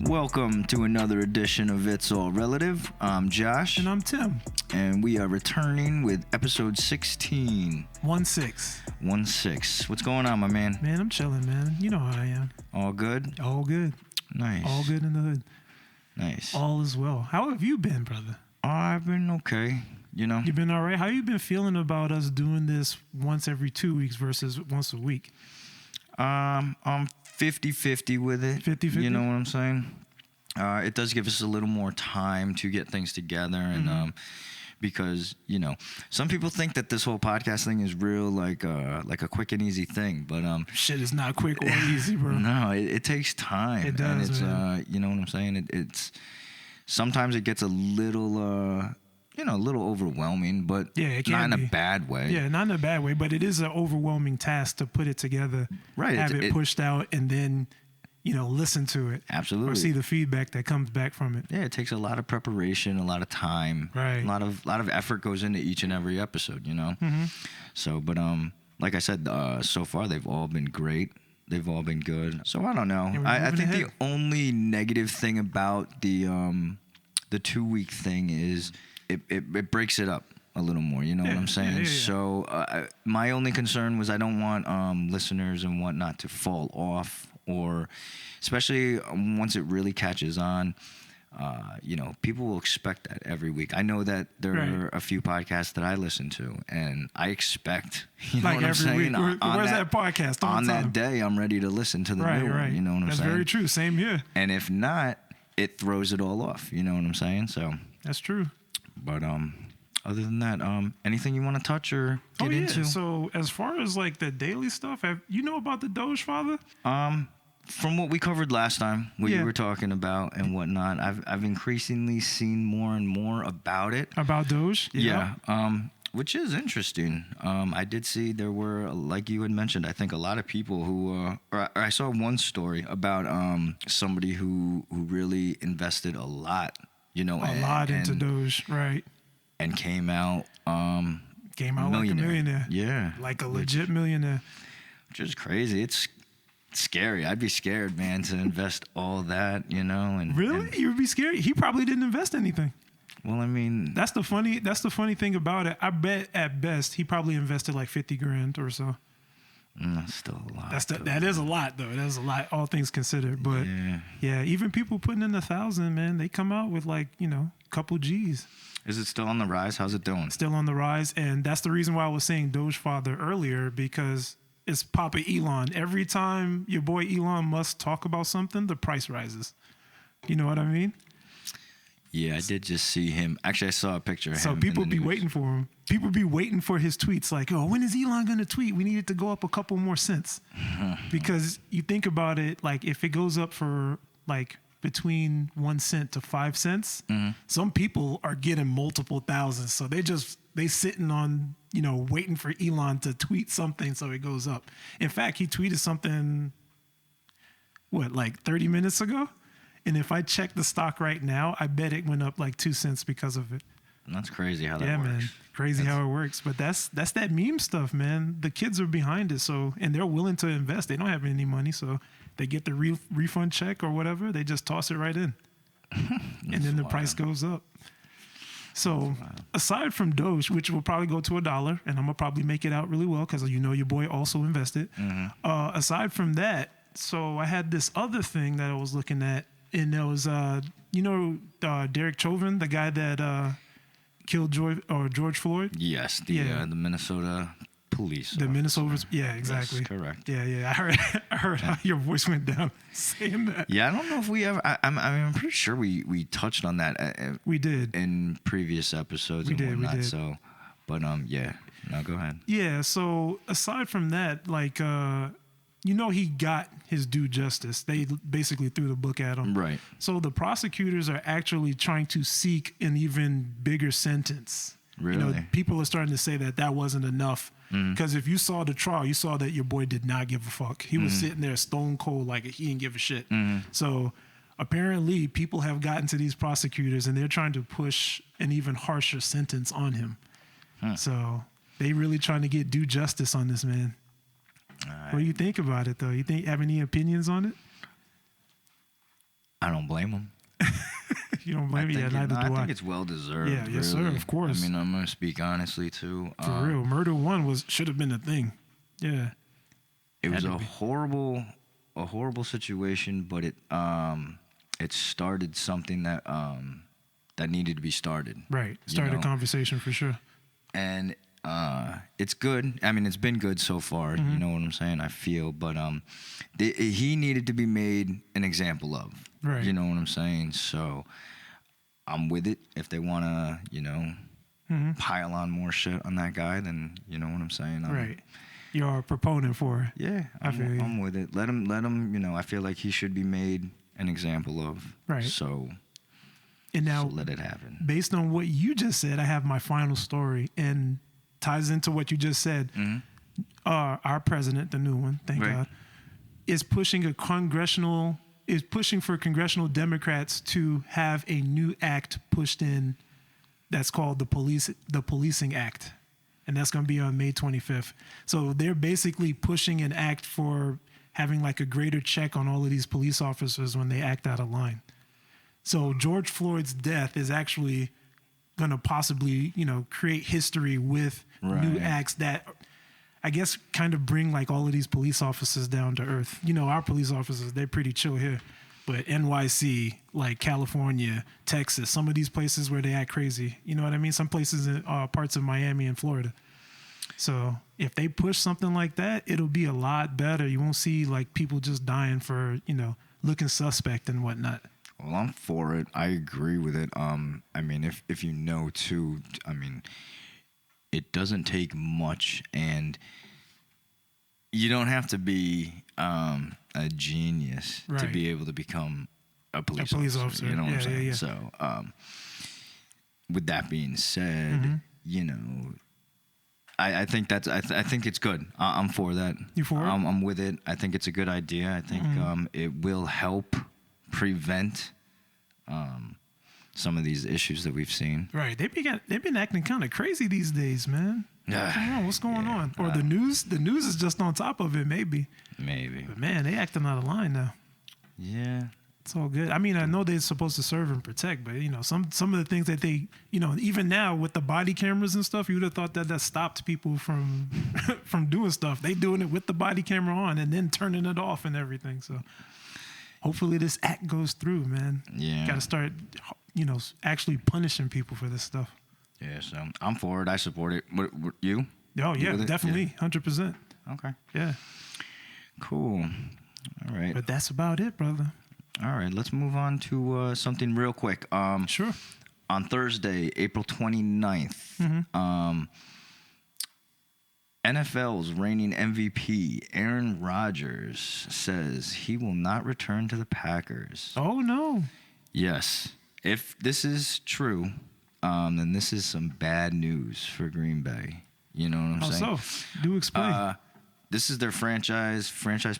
Welcome to another edition of It's All Relative. I'm Josh. And I'm Tim. And we are returning with episode 16. 1-6. What's going on, my man? Man, I'm chilling, man. You know how I am. All good? All good. Nice. All good in the hood. Nice. All is well. How have you been, brother? I've been okay, you know. You been all right? How you been feeling about us doing this once every 2 weeks versus once a week? I'm 50-50 with it. 50-50? You know what I'm saying? It does give us a little more time to get things together and because, you know, some people think that this whole podcast thing is real like a quick and easy thing, but shit is not quick or easy, bro. No, it takes time. It does, and it's man. You know what I'm saying? It's sometimes it gets a little a little overwhelming, but yeah, it can not be. In a bad way. Yeah, not in a bad way, but it is an overwhelming task to put it together, right? Have it pushed out, and then listen to it. Absolutely. Or see the feedback that comes back from it. Yeah, it takes a lot of preparation, a lot of time, right? A lot of effort goes into each and every episode, you know. Mm-hmm. So, but like I said, so far they've all been great. They've all been good. So I don't know. I think the only negative thing about the 2-week thing is it breaks it up a little more. You know what I'm saying? Yeah. So my only concern was I don't want listeners and whatnot to fall off, or especially once it really catches on. People will expect that every week. I know that there are a few podcasts that I listen to, and I expect, you know like what I'm every saying? week. Where's that podcast? On that day, I'm ready to listen to the new one. You know what I'm saying? That's very true. Same here. And if not, it throws it all off. You know what I'm saying? So that's true. But other than that, anything you want to touch or get into? So as far as like the daily stuff, you know about the Doge Father? From what we covered last time, what you were talking about and whatnot, I've increasingly seen more and more about it. About Doge? Yeah. Which is interesting. I did see there were, like you had mentioned, I think a lot of people who, or I saw one story about somebody who really invested a lot, into Doge, right? And came out like a millionaire. Yeah. Like a legit millionaire. Which is crazy. It's scary. I'd be scared, man, to invest all that, and really? You would be scared? He probably didn't invest anything. Well, I mean, that's the funny thing about it. I bet at best he probably invested like $50,000 or so. That's still a lot. That is a lot, though. That is a lot, all things considered. But yeah, even people putting in 1,000, man, they come out with like a couple G's. Is it still on the rise? How's it doing? Still on the rise, and that's the reason why I was saying Doge Father earlier, because it's Papa Elon. Every time your boy Elon Musk talk about something, the price rises. You know what I mean? Yeah, I did just see him. Actually, I saw a picture of him. So people be waiting for him. People be waiting for his tweets like, oh, when is Elon going to tweet? We need it to go up a couple more cents. Because you think about it, like if it goes up for like between 1 cent to 5 cents, some people are getting multiple thousands. So they sitting on, waiting for Elon to tweet something so it goes up. In fact, he tweeted something, like 30 minutes ago? And if I check the stock right now, I bet it went up like 2 cents because of it. That's crazy how that works. Yeah, man. Crazy how it works. But that's that meme stuff, man. The kids are behind it, and they're willing to invest. They don't have any money, so they get the refund check or whatever. They just toss it right in. And then the price goes up. So aside from Doge, which will probably go to $1, and I'm going to probably make it out really well because your boy also invested. Aside from that, so I had this other thing that I was looking at, and there was, Derek Chauvin, the guy that killed George Floyd? Yes, the Minnesota police. The Minnesota, yeah, exactly. Yes, correct. Yeah. I heard how your voice went down saying that. Yeah, I don't know if we ever. I'm pretty sure we touched on that. We did in previous episodes. We did. So, but yeah. No, go ahead. Yeah. So aside from that, like, he got his due justice. They basically threw the book at him. Right. So the prosecutors are actually trying to seek an even bigger sentence. Really? People are starting to say that wasn't enough. Because if you saw the trial, you saw that your boy did not give a fuck. He was sitting there stone cold like he didn't give a shit. So apparently people have gotten to these prosecutors and they're trying to push an even harsher sentence on him. So they really trying to get due justice on this man. What do you think about it, though? You have any opinions on it? I don't blame him. You don't blame me? Yeah, neither do I I. think it's well deserved. Yeah, yes, sir, really. of course. I mean, I'm gonna speak honestly too. For real, murder one should have been a thing. Yeah, It was Had to a be. horrible situation, but it started something that that needed to be started. right. Started a conversation for sure. And it's good. I mean, it's been good so far. You know what I'm saying? I feel, but he needed to be made an example of. Right. You know what I'm saying? So I'm with it. If they want to, pile on more shit on that guy, then you know what I'm saying? Right. You're a proponent for it. Yeah, I feel you. I'm with it. Let him. I feel like he should be made an example of. Right. So now, let it happen. Based on what you just said, I have my final story and ties into what you just said. Mm-hmm. Our president, the new one, thank Right. God, is pushing for congressional Democrats to have a new act pushed in that's called the Policing Act. And that's going to be on May 25th. So they're basically pushing an act for having like a greater check on all of these police officers when they act out of line. So George Floyd's death is actually going to possibly, create history with new Right. acts that I guess kind of bring like all of these police officers down to earth. Our police officers, they're pretty chill here. But NYC, like California, Texas, some of these places where they act crazy. You know what I mean? Some places in parts of Miami and Florida. So if they push something like that, it'll be a lot better. You won't see like people just dying for, looking suspect and whatnot. Well, I'm for it. I agree with it. I mean, if you know too, I mean, it doesn't take much, and you don't have to be a genius to Right. be able to become a police officer. You know what I'm saying? Yeah. So, with that being said, Mm-hmm. I think I think it's good. I'm for that. You for it? I'm with it. I think it's a good idea. I think it will help prevent some of these issues that we've seen. Right. They've been acting kind of crazy these days, man. What's going on? Or the news is just on top of it, maybe. But man, they acting out of line now. Yeah. It's all good. I mean, I know they're supposed to serve and protect, but some of the things that they, even now with the body cameras and stuff, you would have thought that stopped people from from doing stuff. They doing it with the body camera on and then turning it off and everything. So hopefully this act goes through, man. Yeah. Got to start, actually punishing people for this stuff. Yeah, so I'm for it. I support it. What you? Oh You yeah, with it? definitely, 100%. Okay. Yeah. Cool. All right. But that's about it, brother. All right. Let's move on to something real quick. Sure. On Thursday, April 29th, NFL's reigning MVP, Aaron Rodgers, says he will not return to the Packers. Oh no. Yes. If this is true, then this is some bad news for Green Bay. You know what I'm saying? How so? Do explain. This is their franchise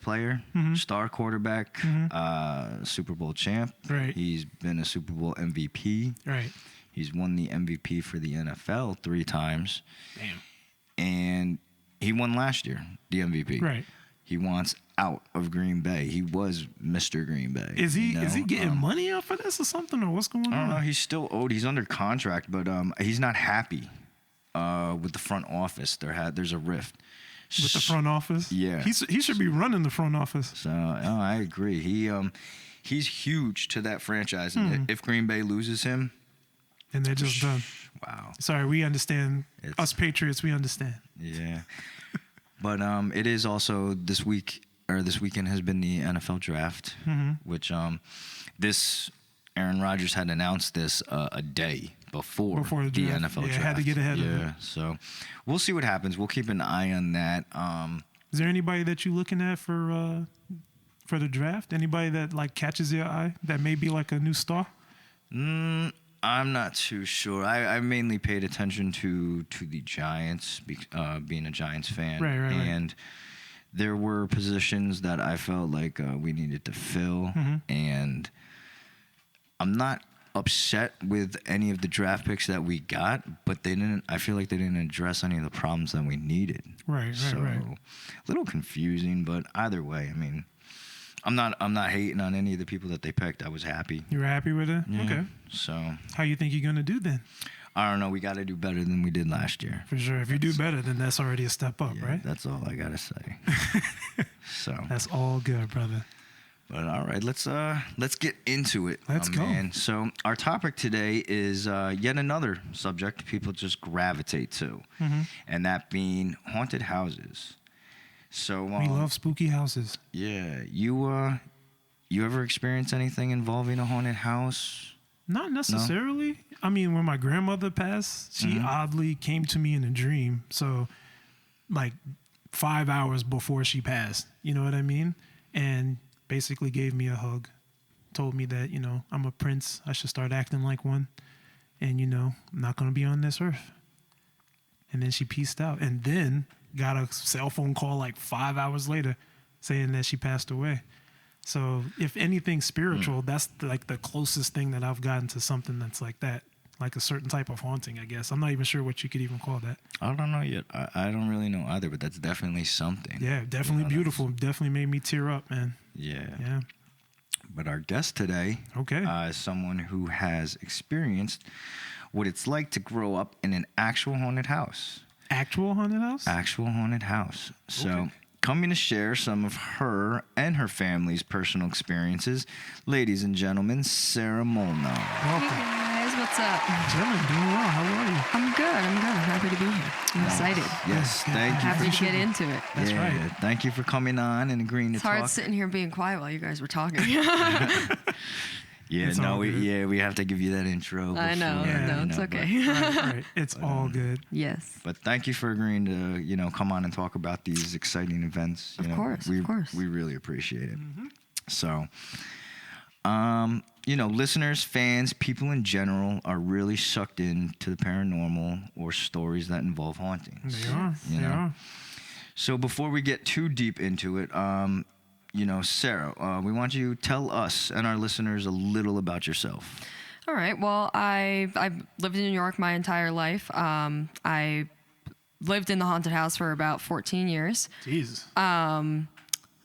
player, star quarterback, Super Bowl champ. Right. He's been a Super Bowl MVP. Right. He's won the MVP for the NFL 3 times. Damn. And he won last year, the MVP. Right. He wants out of Green Bay. He was Mr. Green Bay. Is he getting money out for this or something, or what's going on? I don't know. He's still owed. He's under contract, but he's not happy with the front office. There's a rift. With the front office? Yeah. He should be running the front office. So I agree. He's huge to that franchise. And if Green Bay loses him, and they're just done. Wow. Sorry, we understand. Us Patriots, we understand. Yeah. But it is also this weekend has been the NFL draft, which this Aaron Rodgers had announced this a day before the draft. NFL draft. Had to get ahead of it. Yeah, so we'll see what happens. We'll keep an eye on that. Is there anybody that you're looking at for the draft? Anybody that like catches your eye that may be like a new star? I'm not too sure. I mainly paid attention to the Giants, being a Giants fan. Right. And there were positions that I felt like we needed to fill. And I'm not upset with any of the draft picks that we got, but I feel like they didn't address any of the problems that we needed. Right. A little confusing, but either way, I mean, I'm not hating on any of the people that they picked. I was happy. You were happy with it? Yeah. Okay. So How you think you're gonna do then? I don't know. We got to do better than we did last year. For sure. If you do better, then that's already a step up, Yeah, right? that's all I gotta say. So That's all good, brother. But all right, let's get into it. Let's go. Man. So our topic today is yet another subject people just gravitate to, and that being haunted houses. So We love spooky houses. Yeah, you ever experienced anything involving a haunted house? Not necessarily. I mean, when my grandmother passed, she oddly came to me in a dream. So, like 5 hours before she passed, you know what I mean? And basically gave me a hug, told me that, I'm a prince. I should start acting like one. And, I'm not going to be on this earth. And then she peaced out. And then got a cell phone call like 5 hours later saying that she passed away. So if anything spiritual, that's like the closest thing that I've gotten to something that's like that, like a certain type of haunting, I guess. I'm not even sure what you could even call that. I don't know yet. I don't really know either, but that's definitely something. Yeah, definitely beautiful. Definitely made me tear up, man. Yeah. Yeah. But our guest today is someone who has experienced what it's like to grow up in an actual haunted house. Actual haunted house? Actual haunted house. So coming to share some of her and her family's personal experiences, ladies and gentlemen, Sarah Molnar. Welcome. Hey guys, what's up? Chilling, doing well. How are you? I'm good. I'm happy to be here. I'm excited. Yes, Yeah, thank you. Happy to get into it. That's Yeah, right. Thank you for coming on and agreeing to It's hard talk. sitting here being quiet while you guys were talking. Yeah, It's all good. we have to give you that intro. I know. before, Yeah, No, it's but- okay. Right. It's all good. Yes. But thank you for agreeing to, come on and talk about these exciting events. Of course. We really appreciate it. So, listeners, fans, people in general are really sucked into the paranormal or stories that involve hauntings. They are. You They know? are. So before we get too deep into it, Sarah, we want you to tell us and our listeners a little about yourself. All right. Well, I've lived in New York my entire life. I lived in the haunted house for about 14 years. Jesus.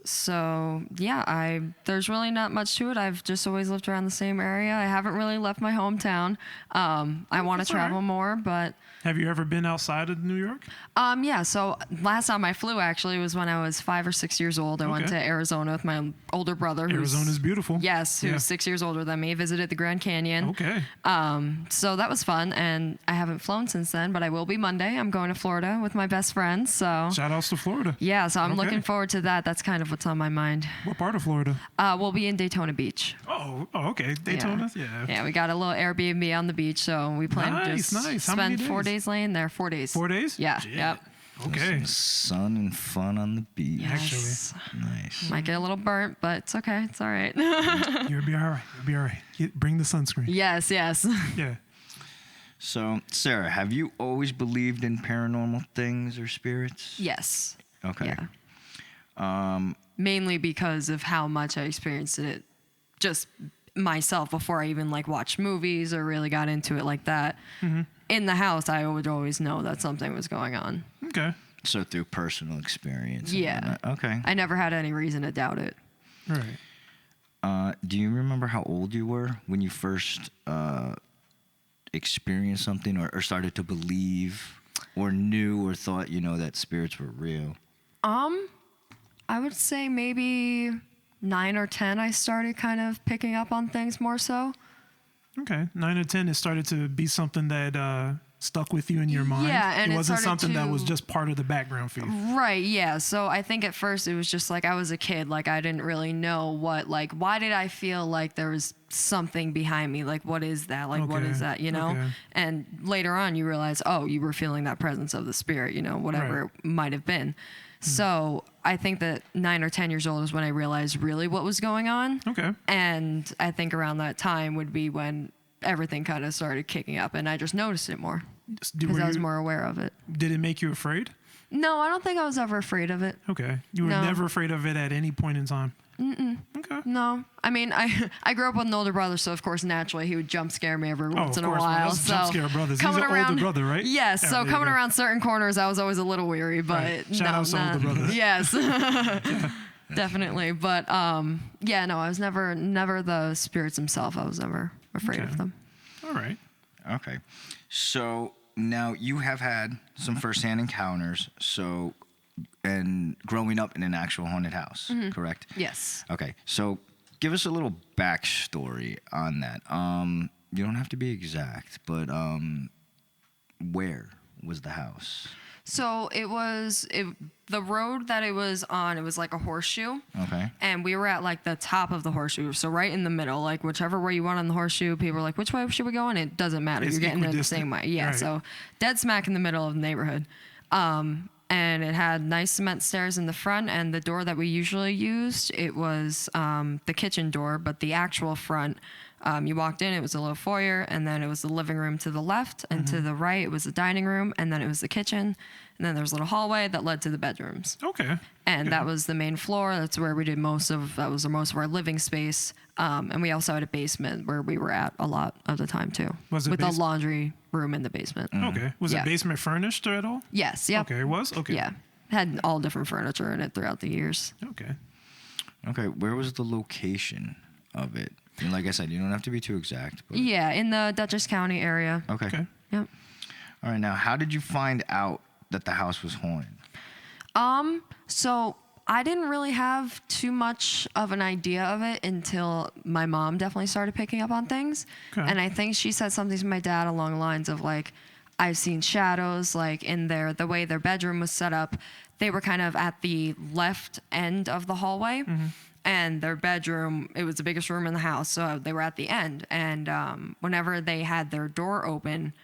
So yeah, there's really not much to it. I've just always lived around the same area. I haven't really left my hometown. I want to That's all travel right. more, but Have you ever been outside of New York? yeah. So last time I flew actually was when I was 5 or 6 years old. I went Okay. to Arizona with my older brother. Arizona's beautiful. Yes, who's Yeah. 6 years older than me. Visited the Grand Canyon. Okay. So that was fun, and I haven't flown since then, but I will be Monday. I'm going to Florida with my best friend. So Shout outs to Florida. yeah, so I'm Okay. looking forward to that. That's kind of what's on my mind. What part of Florida? We'll be in Daytona Beach. Oh, okay. Daytona? Yeah. Yeah, we got a little Airbnb on the beach, so we plan to Nice, just nice. How many spend 4 days? days laying there. 4 days. 4 days? Yeah. Shit. Yep. Okay. Sun and fun on the beach. Yes. Nice. Might get a little burnt, but it's okay. It's all right. You'll be all right. You'll be all right. Bring the sunscreen. yes. Yeah. So, Sarah, have you always believed in paranormal things or spirits? Yes. Okay. Yeah. Mainly because of how much I experienced it just myself before I even watched movies or really got into it like that. In the house, I would always know that something was going on. Okay. So through personal experience. and Yeah. whatnot. Okay. I never had any reason to doubt it. All right. Do you remember how old you were when you first experienced something or started to believe or knew or thought, that spirits were real? I would say maybe 9 or 10, I started kind of picking up on things more so. Okay. 9 or 10, it started to be something that stuck with you in your mind. Yeah, and it it wasn't started something that was to- just part of the background for you. Right, yeah. So I think at first it was just I was a kid. I didn't really know why did I feel like there was something behind me? What is that? What Okay, is that, okay. And later on you realize, oh, you were feeling that presence of the spirit, whatever Right. it might have been. So I think that 9 or 10 years old is when I realized really what was going on. Okay. And I think around that time would be when everything kind of started kicking up and I just noticed it more because I was more aware of it. Did it make you afraid? No, I don't think I was ever afraid of it. Okay. You were No. never afraid of it at any point in time? Okay. No, I mean, I grew up with an older brother, so of course naturally he would jump scare me every once in a of course, man. while. Those So jump scare brothers. He's coming an older around, brother, right? Yes. Yeah, So there you coming go. around certain corners, I was always a little weary, but Right. Shout no, out to older nah. brother. Yes. definitely. But yeah, no, I was never the spirits themselves. I was never afraid of them. All right. Okay. So now you have had some firsthand encounters. So, and growing up in an actual haunted house, correct? Yes. Okay. So give us a little backstory on that. You don't have to be exact, but where was the house? So the road that it was on, it was like a horseshoe. Okay. And we were at like the top of the horseshoe. So right in the middle, like whichever way you went on the horseshoe, people were like, which way should we go? And it doesn't matter. It's You're getting there the equidistant. same way. Yeah. Right. So dead smack in the middle of the neighborhood. And it had nice cement stairs in the front, and the door that we usually used, it was the kitchen door, but the actual front, you walked in, it was a little foyer, and then it was the living room to the left, and to the right, it was the dining room, and then it was the kitchen, and then there was a little hallway that led to the bedrooms. Okay. And Good. that was the main floor. That's where we did most of our living space. And we also had a basement where we were at a lot of the time too. Was it with a laundry room in the basement. Okay. Was Yeah. it basement furnished at all? Yes. Yep. Okay. It was? Okay. Yeah. Had all different furniture in it throughout the years. Okay. Okay. Where was the location of it? And like I said, you don't have to be too exact. But... Yeah, in the Dutchess County area. Okay. Okay. Yep. All right. Now, how did you find out that the house was haunted? So I didn't really have too much of an idea of it until my mom definitely started picking up on things. Okay. And I think she said something to my dad along the lines of like, I've seen shadows like in the way their bedroom was set up. They were kind of at the left end of the hallway. And their bedroom, it was the biggest room in the house, so they were at the end. And whenever they had their door open,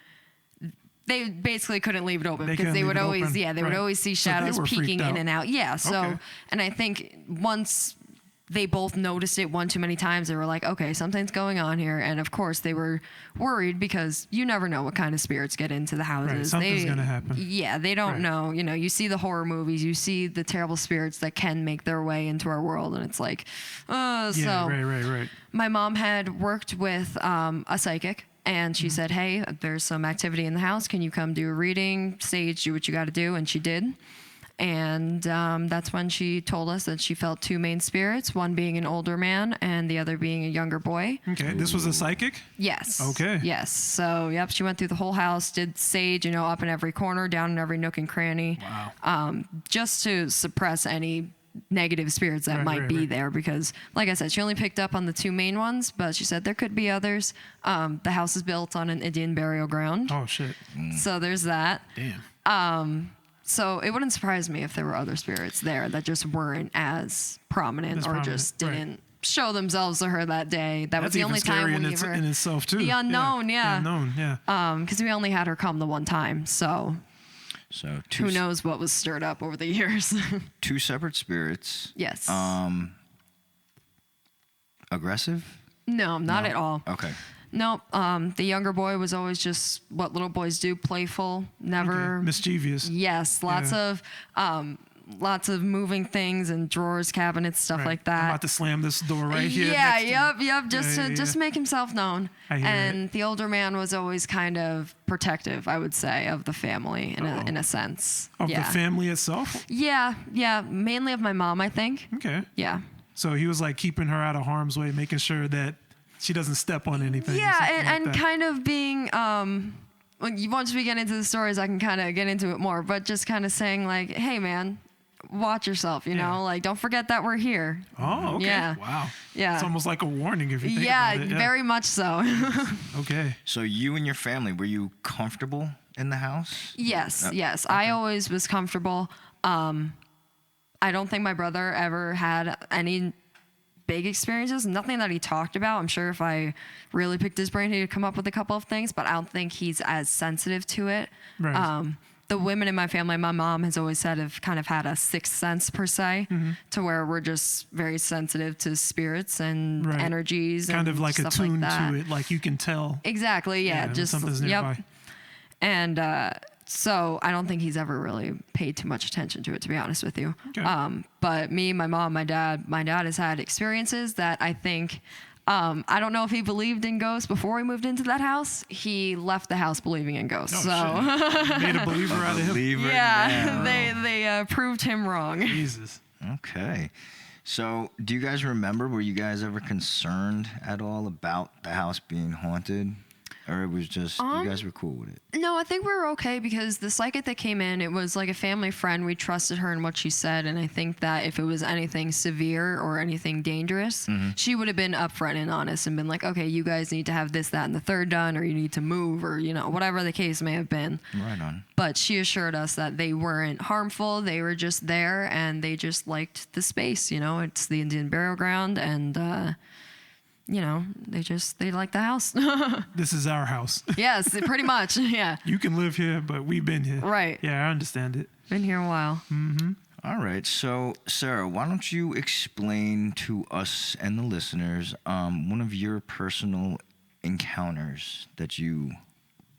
they basically couldn't leave it open because they would always, they would always see shadows peeking in and out. Yeah. So, Okay. and I think once they both noticed it one too many times, they were like, okay, something's going on here. And of course they were worried because you never know what kind of spirits get into the houses. Right. Something's going to happen. Yeah. They don't know, you know, you see the horror movies, you see the terrible spirits that can make their way into our world. And it's like, Yeah. so Right. my mom had worked with a psychic. And she said, hey, there's some activity in the house. Can you come do a reading, stage, do what you got to do? And she did. And that's when she told us that she felt two main spirits, one being an older man and the other being a younger boy. Okay. This was a psychic? Yes. Okay. Yes. So, yep, she went through the whole house, did sage, you know, up in every corner, down in every nook and cranny. Wow. Just to suppress any negative spirits that might be there, because like I said, she only picked up on the two main ones, but she said there could be others. The house is built on an Indian burial ground. Oh, shit. So there's that. Damn. So it wouldn't surprise me if there were other spirits there that just weren't as prominent just didn't show themselves to her that day. That was the only time we ever in itself too. the unknown. The unknown, yeah. Because we only had her come the one time, so who knows what was stirred up over the years. Two separate spirits. Yes. Aggressive? No, not at all. Okay. Nope. The younger boy was always just what little boys do, playful, never mischievous. Yes, lots of moving things and drawers, cabinets, stuff like that. I'm about to slam this door right here. Yep. Just make himself known. And the older man was always kind of protective, I would say, of the family in a sense. Of the family itself? Yeah. Mainly of my mom, I think. Okay. Yeah. So he was like keeping her out of harm's way, making sure that she doesn't step on anything. Yeah, and kind of being once we get into the stories, I can kind of get into it more, but just kind of saying like, hey man, watch yourself, you know, like don't forget that we're here. Oh, okay. Yeah. Wow. Yeah. It's almost like a warning if you think about it. Yeah, very much so. Okay. So you and your family, were you comfortable in the house? Yes. Okay. I always was comfortable. I don't think my brother ever had any big experiences, nothing that he talked about. I'm sure if I really picked his brain, he'd come up with a couple of things, but I don't think he's as sensitive to it. Right. The women in my family, my mom has always said, have kind of had a sixth sense per se, to where we're just very sensitive to spirits and energies. Kind and of like stuff attuned like that. to it, like you can tell. Exactly, yeah. Just something's nearby. Yep. And so I don't think he's ever really paid too much attention to it, to be honest with you. Okay. But me, my mom, my dad has had experiences that I think, I don't know if he believed in ghosts before he moved into that house. He left the house believing in ghosts. Shit. Made a believer out of him. Yeah, they proved him wrong. Jesus. Okay. So, do you guys remember, were you guys ever concerned at all about the house being haunted? Or it was just, you guys were cool with it? No, I think we were okay because the psychic that came in, it was like a family friend. We trusted her in what she said. And I think that if it was anything severe or anything dangerous, she would have been upfront and honest and been like, okay, you guys need to have this, that, and the third done, or you need to move, or, you know, whatever the case may have been. Right on. But she assured us that they weren't harmful. They were just there and they just liked the space. You know, it's the Indian burial ground and, you know, they like the house. This is our house. Yes, pretty much. Yeah. You can live here, but we've been here. Right. Yeah, I understand it. Been here a while. All right. So, Sarah, why don't you explain to us and the listeners one of your personal encounters that you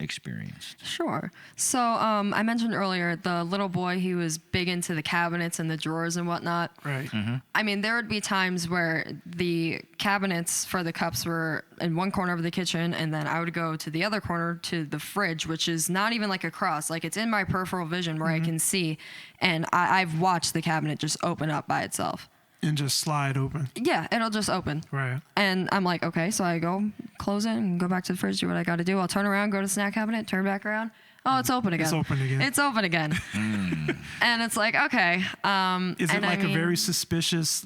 experienced? Sure. So I mentioned earlier the little boy, he was big into the cabinets and the drawers and whatnot. Right. I mean, there would be times where the cabinets for the cups were in one corner of the kitchen, and then I would go to the other corner to the fridge, which is not even like across. Like, it's in my peripheral vision where I can see, and I've watched the cabinet just open up by itself. And just slide open. Yeah, it'll just open. Right. And I'm like, okay, so I go close it and go back to the fridge, do what I got to do. I'll turn around, go to the snack cabinet, turn back around. Oh, it's open again. It's open again. It's open again. And it's like, okay. Is it like a very suspicious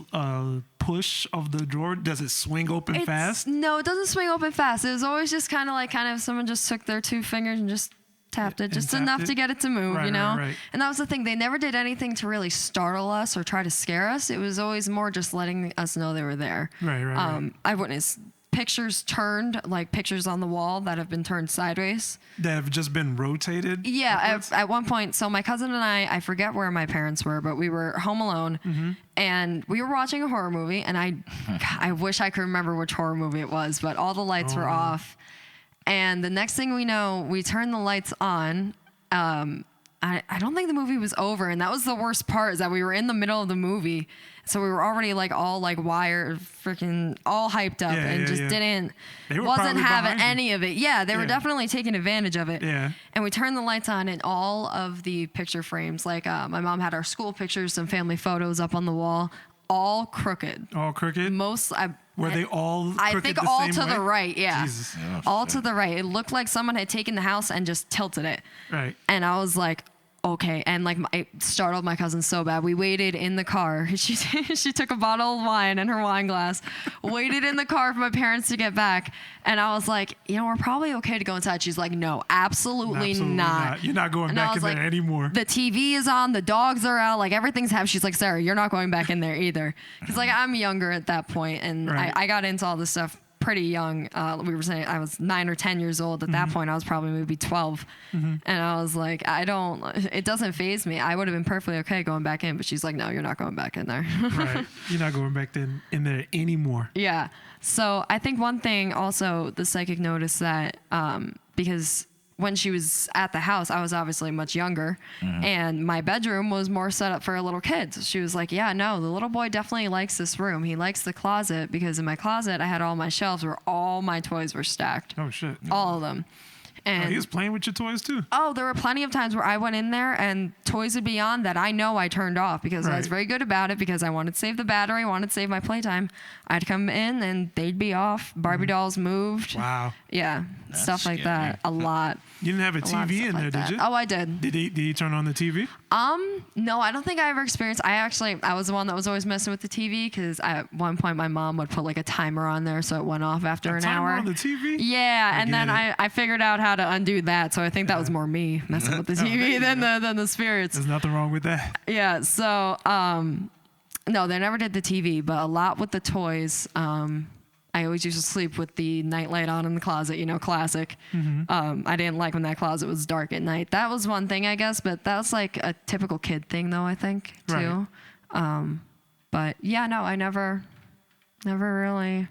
push of the drawer? Does it swing open fast? No, it doesn't swing open fast. It was always just kind of someone just took their two fingers and just tapped it, just enough to get it to move, you know? Right. And that was the thing. They never did anything to really startle us or try to scare us. It was always more just letting us know they were there. Right. I witnessed pictures turned, like pictures on the wall that have been turned sideways. That have just been rotated? Yeah, at one point. So my cousin and I forget where my parents were, but we were home alone, and we were watching a horror movie, and I wish I could remember which horror movie it was, but all the lights were off. And the next thing we know, we turn the lights on. I don't think the movie was over, and that was the worst part, is that we were in the middle of the movie, so we were already like all like wired, freaking all hyped up, and just wasn't having any of it. Yeah, they were definitely taking advantage of it. Yeah. And we turned the lights on, and all of the picture frames, like my mom had our school pictures, some family photos up on the wall, all crooked. All crooked? Were they all crooked I think the all same to way? the right, yeah. Jesus. All to the right. It looked like someone had taken the house and just tilted it. Right. And I was like, okay. And like, it startled my cousin so bad. We waited in the car. She took a bottle of wine and her wine glass, waited in the car for my parents to get back. And I was like, you know, we're probably okay to go inside. She's like, no, absolutely not. You're not going and back in there anymore. The TV is on, the dogs are out, like everything's happening. She's like, Sarah, you're not going back in there either. Because like, I'm younger at that point, and I got into all this stuff pretty young. We were saying I was 9 or 10 years old at that point. I was probably maybe 12, and I was like, it doesn't faze me. I would have been perfectly okay going back in, but she's like, no, you're not going back in there. Right, you're not going back in there anymore. Yeah. So I think one thing also the psychic noticed that because when she was at the house, I was obviously much younger, and my bedroom was more set up for little kids. She was like, yeah, no, the little boy definitely likes this room. He likes the closet, because in my closet, I had all my shelves where all my toys were stacked. Oh, shit. All of them. And he was playing with your toys, too? Oh, there were plenty of times where I went in there and toys would be on that I know I turned off, because I was very good about it, because I wanted to save the battery, wanted to save my playtime. I'd come in and they'd be off. Barbie dolls moved. Wow. Yeah, That's stuff like scary. that. A lot. You didn't have a TV in there, did you? Oh, I did. Did he turn on the TV? No, I don't think I ever experienced. I was the one that was always messing with the TV, because at one point my mom would put like a timer on there, so it went off after an hour. Timer on the TV? Yeah, and then I figured out how to undo that, so I think that was more me messing with the TV than the spirits. There's nothing wrong with that. Yeah, so no, they never did the TV, but a lot with the toys. I always used to sleep with the nightlight on in the closet, you know, classic. I didn't like when that closet was dark at night. That was one thing, I guess, but that was like a typical kid thing, though, I think, too. Right. But yeah, no, I never really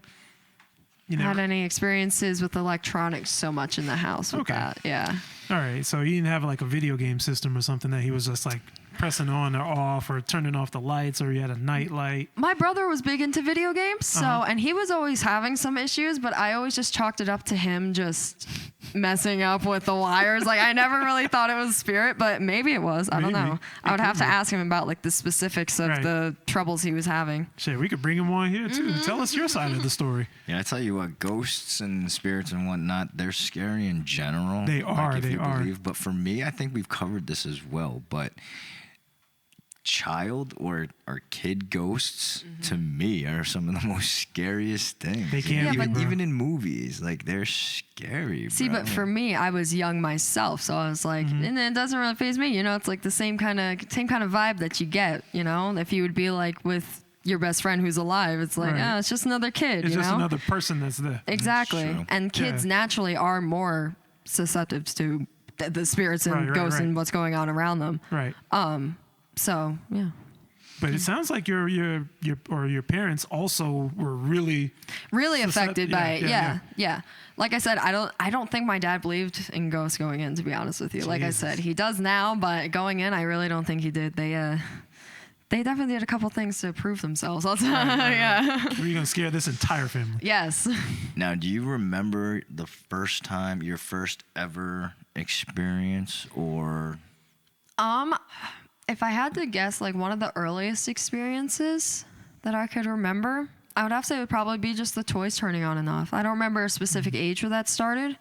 had any experiences with electronics so much in the house with that. Yeah. All right, so he didn't have like a video game system or something that he was just like pressing on or off or turning off the lights, or he had a night light. My brother was big into video games, so and he was always having some issues, but I always just chalked it up to him just messing up with the wires. Like I never really thought it was spirit, but maybe it was. I don't know. I would have to ask him about like the specifics of the troubles he was having. Shit, we could bring him on here too. Tell us your side of the story. Yeah, I tell you what, ghosts and spirits and whatnot, they're scary in general. They are. Like, if they you are. believe. But for me, I think we've covered this as well. But child or kid ghosts to me are some of the most scariest things. They can be, even in movies, like they're scary. See, bro. but for me, I was young myself, so I was like, and it doesn't really faze me. You know, it's like the same kind of vibe that you get. You know, if you would be like with your best friend who's alive, it's like, oh, it's just another kid. It's you just know? another person that's there. Exactly, and kids naturally are more susceptible to the spirits and ghosts and what's going on around them. Right. So yeah. But it sounds like your parents also were really affected by it. Yeah. Like I said, I don't think my dad believed in ghosts going in, to be honest with you. Jesus. Like I said, he does now, but going in, I really don't think he did. They definitely did a couple things to prove themselves. I'll tell you. Yeah. We're gonna scare this entire family. Yes. Now, do you remember the first time, your first ever experience, or? If I had to guess, like one of the earliest experiences that I could remember, I would have to say it would probably be just the toys turning on and off. I don't remember a specific age where that started.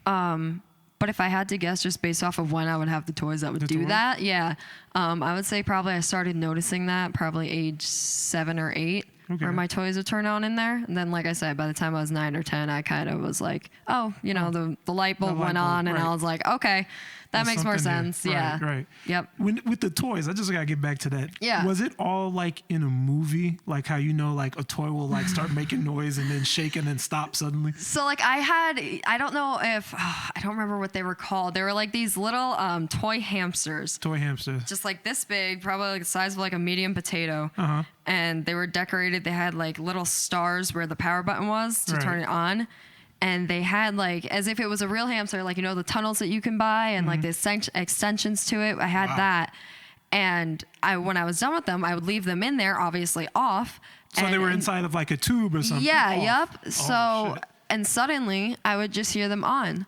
But if I had to guess, just based off of when I would have the toys that would do that, I would say probably I started noticing that probably age 7 or 8. Where my toys would turn on in there. And then, like I said, by the time I was 9 or 10, I kind of was like, oh, you know, the light bulb went on, and I was like, okay, that makes more sense. Yeah. Right. Yep. With the toys, I just got to get back to that. Yeah. Was it all like in a movie? Like how, you know, like a toy will like start making noise and then shake and then stop suddenly? So like I don't know if, I don't remember what they were called. They were like these little toy hamsters. Toy hamsters. Just like this big, probably like the size of like a medium potato. And they were decorated. They had like little stars where the power button was to turn it on. And they had like, as if it was a real hamster, like, you know, the tunnels that you can buy and like the extensions to it. I had that. And when I was done with them, I would leave them in there, obviously off. So they were inside of like a tube or something? Yeah, So, and suddenly I would just hear them on.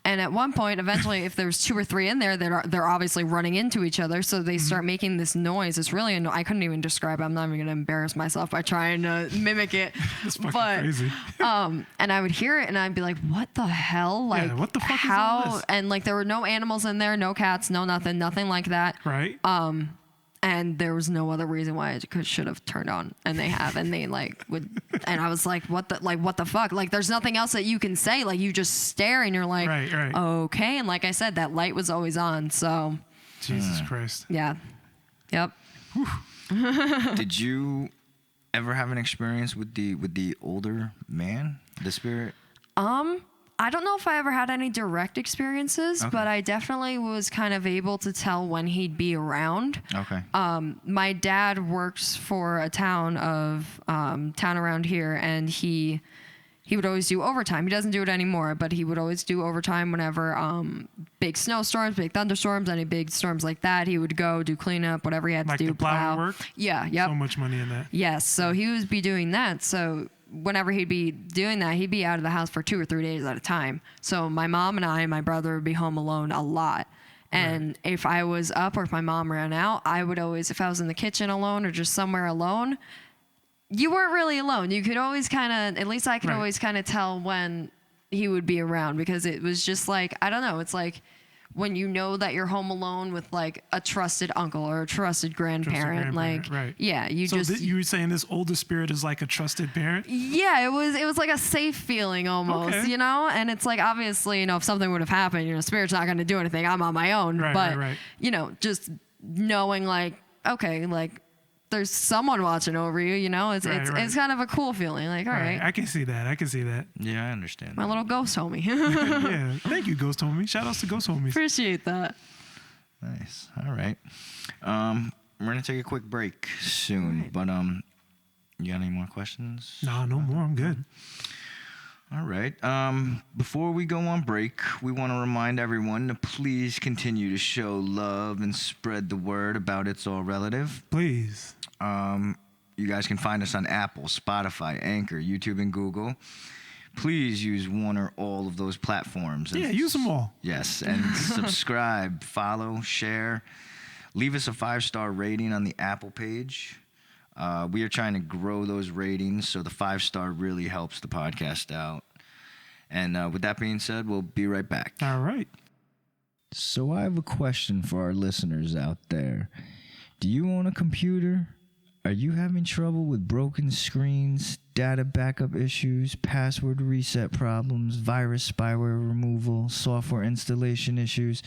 And at one point, eventually, if there was 2 or 3 in there, they're obviously running into each other. So they start making this noise. It's really I couldn't even describe it. I'm not even going to embarrass myself by trying to mimic it. It's fucking crazy. And I would hear it, and I'd be like, "What the hell? Like, what the fuck is all this?" And like, there were no animals in there, no cats, no nothing like that. Right. And there was no other reason why it should have turned on, and they have, and they like would, and I was like, what the fuck? Like, there's nothing else that you can say. Like, you just stare, and you're like, right. Okay. And like I said, that light was always on. So, Jesus Christ. Yeah. Yep. Did you ever have an experience with the older man, the spirit? I don't know if I ever had any direct experiences, but I definitely was kind of able to tell when he'd be around. Okay. My dad works for a town around here, and he would always do overtime. He doesn't do it anymore, but he would always do overtime whenever big snowstorms, big thunderstorms, any big storms like that. He would go do cleanup, whatever he had to do. Like the plowing work? Yeah. Yep. So much money in that. Yes. So he would be doing that. So whenever he'd be doing that, he'd be out of the house for 2 or 3 days at a time. So my mom and I and my brother would be home alone a lot. And if I was up or if my mom ran out, I would always, if I was in the kitchen alone or just somewhere alone, you weren't really alone. You could always kind of, at least I could always kind of tell when he would be around, because it was just like, I don't know, it's like when you know that you're home alone with like a trusted uncle or a trusted grandparent. Yeah, you were saying this older spirit is like a trusted parent? Yeah, it was like a safe feeling almost, you know? And it's like, obviously, you know, if something would have happened, you know, spirit's not going to do anything. I'm on my own. You know, just knowing like, okay, like there's someone watching over you, you know? It's kind of a cool feeling. Like, all right. I can see that. Yeah, I understand. My little ghost homie. Yeah. Thank you, ghost homie. Shout outs to ghost homies. Appreciate that. Nice. All right. We're going to take a quick break soon, but you got any more questions? Nah, no more. I'm good. All right. Before we go on break, we want to remind everyone to please continue to show love and spread the word about It's All Relative. Please. You guys can find us on Apple, Spotify, Anchor, YouTube, and Google. Please use one or all of those platforms. Yeah, use them all. Yes, and subscribe, follow, share. Leave us a 5-star rating on the Apple page. We are trying to grow those ratings, so the 5-star really helps the podcast out. And with that being said, we'll be right back. All right. So I have a question for our listeners out there. Do you own a computer? Are you having trouble with broken screens, data backup issues, password reset problems, virus spyware removal, software installation issues?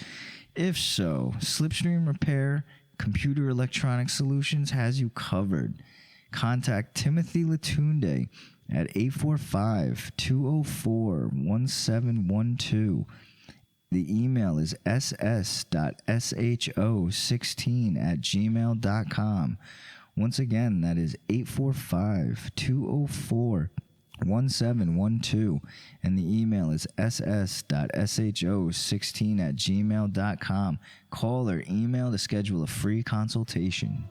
If so, Slipstream Repair Computer Electronic Solutions has you covered. Contact Timothy Latunde at 845-204-1712. The email is ss.sho16@gmail.com. Once again, that is 845-204-1712. And the email is ss.sho16@gmail.com. Call or email to schedule a free consultation.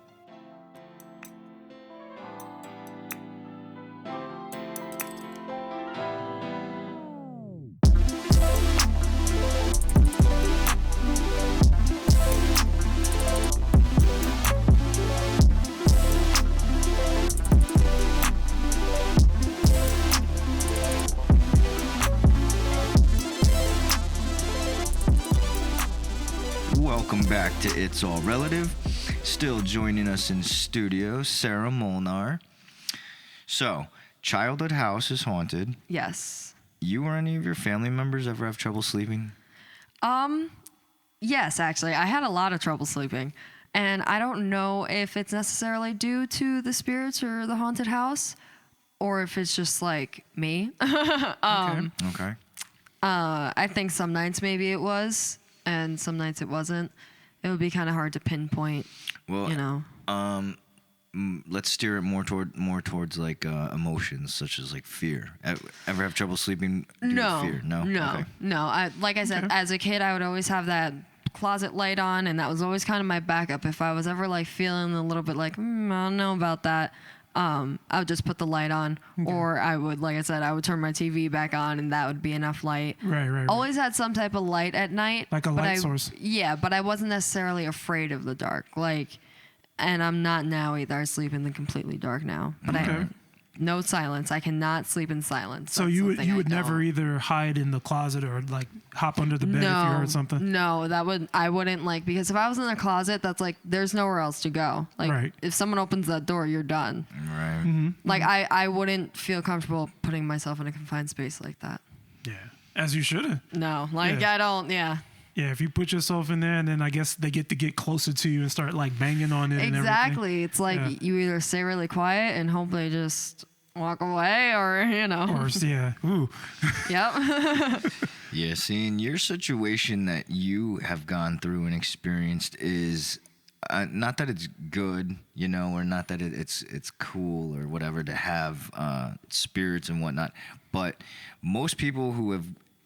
Welcome back to It's All Relative. Still joining us in studio, Sarah Molnar. So, childhood house is haunted. Yes. You or any of your family members ever have trouble sleeping? Yes, actually. I had a lot of trouble sleeping. And I don't know if it's necessarily due to the spirits or the haunted house, or if it's just like me. Okay. I think some nights maybe it was, and some nights it wasn't. It would be kind of hard to pinpoint. Well, you know. Let's steer it more towards like emotions, such as like fear. Ever have trouble sleeping due to fear? No. Okay. No. Like I said, as a kid, I would always have that closet light on, and that was always kind of my backup. If I was ever like feeling a little bit like I don't know about that, I would just put the light on, or I would, like I said, I would turn my TV back on, and that would be enough light. Right. Always had some type of light at night, Like a light source. Yeah, but I wasn't necessarily afraid of the dark. And I'm not now either. I sleep in the completely dark now, but no silence. I cannot sleep in silence. So That's you something would I never don't. either hide in the closet or like hop under the bed if you heard something? No, I wouldn't because if I was in the closet, that's like there's nowhere else to go. Like if someone opens that door, you're done. Right. Mm-hmm. Like I wouldn't feel comfortable putting myself in a confined space like that. Yeah, as you should. No, I don't. Yeah. Yeah, if you put yourself in there, and then I guess they get to get closer to you and start like banging on it. Exactly. It's like you either stay really quiet and hope they just walk away, or Ooh. Yep. Yeah, seeing your situation that you have gone through and experienced is not that it's good, or not that it's cool or whatever to have spirits and whatnot, but most people who have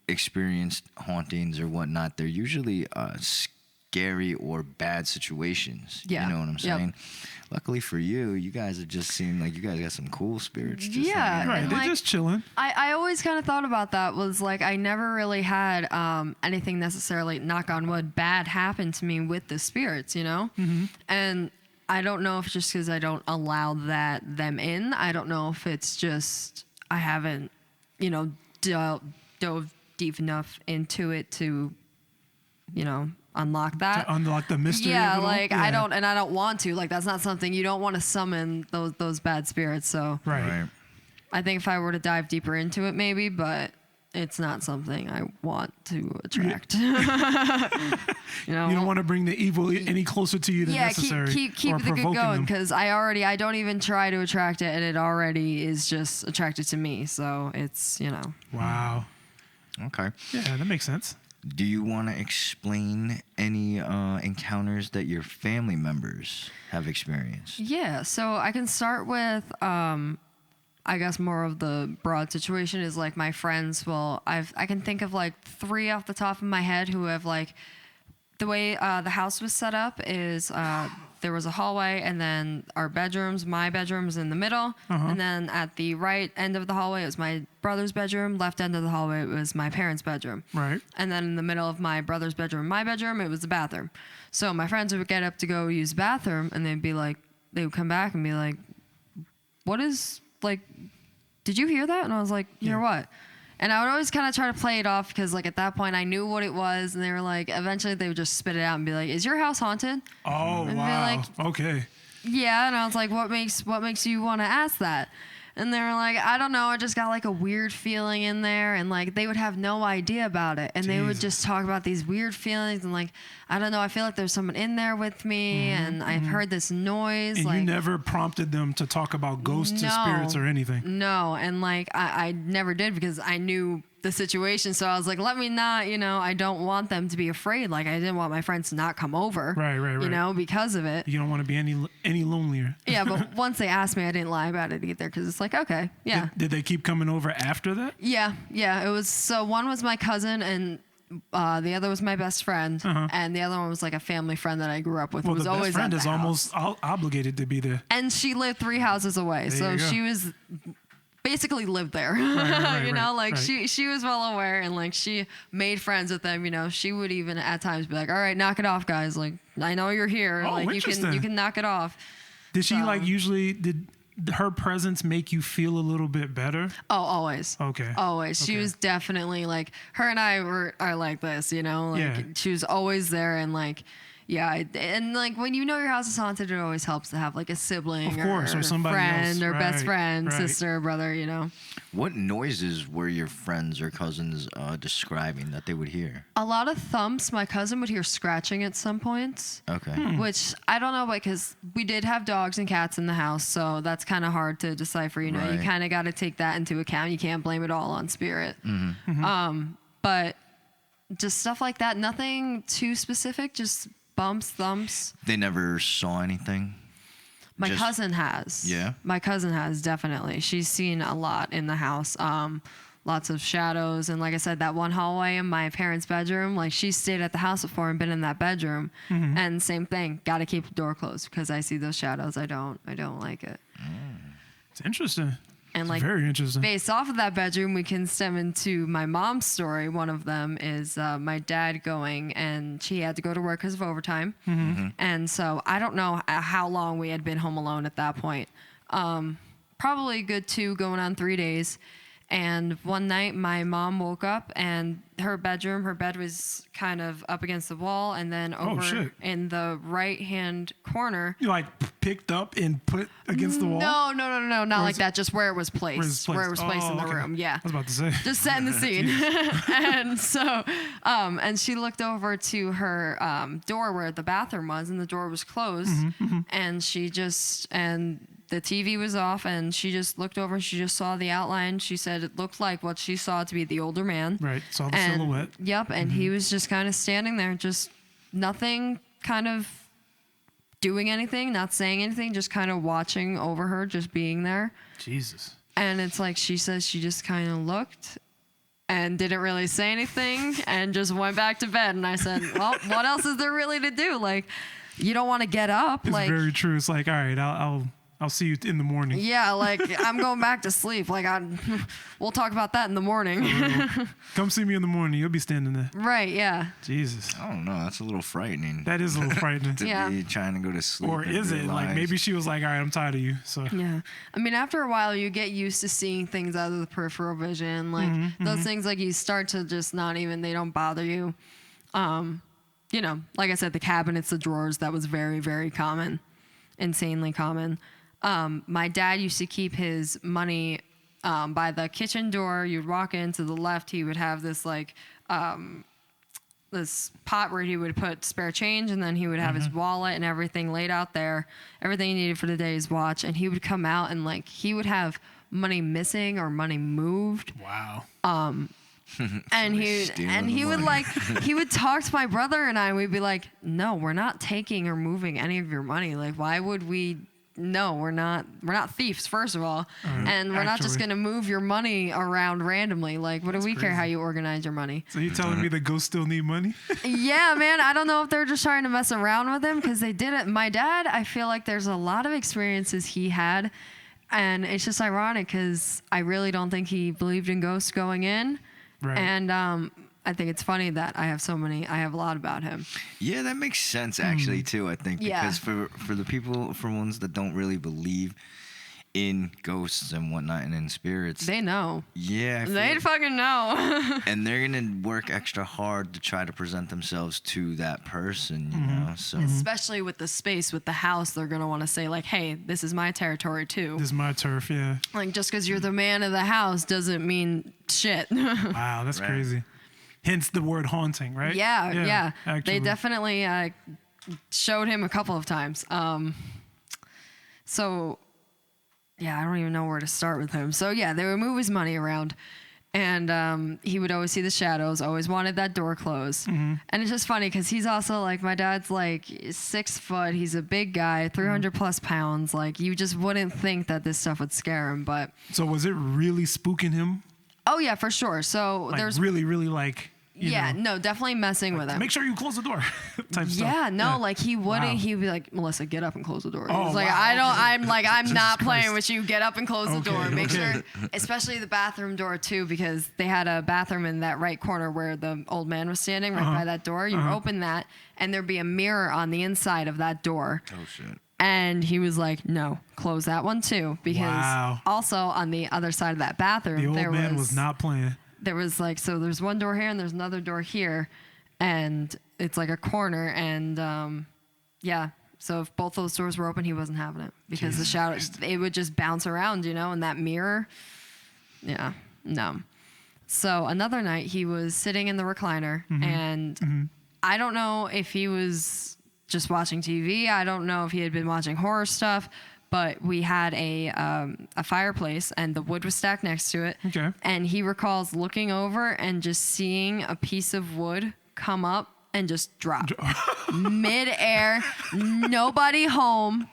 experienced hauntings or whatnot, they're usually scary or bad situations. Yeah. You know what I'm saying? Luckily for you, you guys have just seemed like you guys got some cool spirits. Right, they're just chilling. I always kind of thought about that, was like I never really had anything necessarily, knock on wood, bad happen to me with the spirits, Mm-hmm. And I don't know if it's just because I don't allow them in. I don't know if it's just I haven't, dove deep enough into it to, unlock that. To unlock the mystery. Yeah, of it all? I don't want to. Like, that's not something, you don't want to summon those bad spirits. So Right. I think if I were to dive deeper into it, maybe, but it's not something I want to attract. You don't want to bring the evil any closer to you than necessary. keep or the good provoking going, them. because I don't even try to attract it, and it already is just attracted to me. So it's, Wow. Okay. Yeah, that makes sense. Do you want to explain any encounters that your family members have experienced? Yeah, so I can start with I guess more of the broad situation is like my friends I can think of like 3 off the top of my head who have like the way the house was set up is there was a hallway and then our bedrooms, my bedroom was in the middle, and then at the right end of the hallway it was my brother's bedroom, left end of the hallway it was my parents' bedroom. Right. And then in the middle of my brother's bedroom and my bedroom it was the bathroom. So my friends would get up to go use the bathroom and they would come back and be like, what is, like, did you hear that? And I was like, hear what? And I would always kind of try to play it off because, like, at that point I knew what it was. And they were like, eventually they would just spit it out and be like, is your house haunted? Oh, and wow. Like, okay. Yeah. And I was like, what makes you want to ask that? And they were like, I don't know. I just got like a weird feeling in there. And like, they would have no idea about it. And they would just talk about these weird feelings. And like, I don't know. I feel like there's someone in there with me. And I've heard this noise. And like, you never prompted them to talk about ghosts or spirits or anything? No. And like, I never did because I knew the situation. So I was like, let me not, I don't want them to be afraid. Like, I didn't want my friends to not come over. Right. Because of it. You don't want to be any lonelier. Yeah, but once they asked me, I didn't lie about it either because it's like, okay, yeah. Did they keep coming over after that? Yeah. It was, so one was my cousin and the other was my best friend, and the other one was like a family friend that I grew up with. Well, who was the best always friend at is the almost obligated to be there. And she lived 3 houses away, so she was basically lived there. Right. She was well aware, and like she made friends with them. She would even at times be like, "All right, knock it off, guys. Like I know you're here. Oh, like you can knock it off." Did she did her presence make you feel a little bit better? Oh, always. Okay. Always. She was definitely like, her and I are like this, she was always there and like, yeah. And like when you know your house is haunted, it always helps to have like a sibling or somebody friend else. or best friend, Right. sister, brother, What noises were your friends or cousins describing that they would hear? A lot of thumps. My cousin would hear scratching at some points. Okay. Which I don't know, because we did have dogs and cats in the house, so that's kind of hard to decipher. You Right. kind of got to take that into account. You can't blame it all on spirit. But just stuff like that. Nothing too specific. Just bumps, thumps. They never saw anything? My cousin has. Yeah? My cousin has, definitely. She's seen a lot in the house. Lots of shadows. And like I said, that one hallway in my parents' bedroom, like she stayed at the house before and been in that bedroom. And same thing. Got to keep the door closed because I see those shadows. I don't like it. It's interesting. And It's like very interesting. based off of that bedroom, we can stem into my mom's story. One of them is my dad going, and she had to go to work because of overtime. And so I don't know how long we had been home alone at that point. Probably a good 2 going on 3 days. And one night my mom woke up and her bed was kind of up against the wall, and then over in the right-hand corner. You like picked up and put against the wall? No, not like that. Just where it was placed. Where it was placed in the okay. room. Yeah. I was about to say. Just setting the scene. And so, and she looked over to her door where the bathroom was, and the door was closed. And and the TV was off, and she just looked over and she just saw the outline. She said it looked like what she saw to be the older man. Right. Saw the silhouette. Yep. And he was just kind of standing there, just nothing, kind of doing anything, not saying anything, just kind of watching over her, just being there. Jesus. And it's like she says she just kind of looked and didn't really say anything and just went back to bed. And I said, well, what else is there really to do? Like, you don't want to get up. It's like, very true. It's like, all right, I'll see you in the morning. yeah, like I'm going back to sleep. Like we'll talk about that in the morning. Come see me in the morning. You'll be standing there. Right, yeah. Jesus. I don't know. That's a little frightening. That is a little frightening. To Yeah. be trying to go to sleep. Or and is it? Like realize- maybe she was like, all right, I'm tired of you. So Yeah. I mean, after a while, you get used to seeing things out of the peripheral vision. Like those things, like you start to just not even, they don't bother you. Like I said, the cabinets, the drawers, that was very, very common. Insanely common. My dad used to keep his money by the kitchen door. You'd walk in to the left. He would have this this pot where he would put spare change, and then he would have his wallet and everything laid out there, everything he needed for the day's watch. And he would come out and like he would have money missing or money moved. wow. And he would like he would talk to my brother and I, and we'd be like, no, we're not taking or moving any of your money. Like, why would we no, we're not thieves, first of all. And we're not just going to move your money around randomly. Like, what do we care how you organize your money? So you're telling me the ghosts still need money? Yeah, man. I don't know if they're just trying to mess around with him because they did it. My dad, I feel like there's a lot of experiences he had. And it's just ironic because I really don't think he believed in ghosts going in. Right. And I think it's funny that I have a lot about him. Yeah, that makes sense actually too, I think. Yeah. Because for the people, for ones that don't really believe in ghosts and whatnot and in spirits. They know. Yeah. They fucking know. And they're going to work extra hard to try to present themselves to that person, you know? So Especially with the space, with the house, they're going to want to say like, hey, this is my territory too. This is my turf, yeah. Like just because you're the man of the house doesn't mean shit. Wow, that's crazy. Hence the word haunting, right? Yeah. Actually. They definitely showed him a couple of times. So, yeah, I don't even know where to start with him. So, yeah, they would move his money around. And he would always see the shadows, always wanted that door closed. And it's just funny because he's also like, my dad's like 6 foot. He's a big guy, 300 plus pounds. Like, you just wouldn't think that this stuff would scare him. But So was it really spooking him? oh, yeah, for sure. So Like there's really, really like, you know, no, definitely messing with him. make sure you close the door type stuff. Yeah, no, Yeah. like he wouldn't. Wow. He'd be like, Melissa, get up and close the door. Oh, He's like, wow. I'm not Jesus playing Christ. with you. Get up and close the door. Okay, Make okay. sure, especially the bathroom door too, because they had a bathroom in that right corner where the old man was standing, right by that door. You open that, and there'd be a mirror on the inside of that door. oh shit. And he was like, no, close that one too, because Wow. also on the other side of that bathroom, The old there man was not playing. there was like, so there's one door here and there's another door here, and it's like a corner, and yeah, so if both those doors were open, he wasn't having it because the shadow, it would just bounce around, you know, in that mirror. Yeah, no. So another night he was sitting in the recliner, and I don't know if he was just watching TV. I don't know if he had been watching horror stuff, but we had a fireplace and the wood was stacked next to it. Okay. And he recalls looking over and just seeing a piece of wood come up and just drop mid-air, nobody home.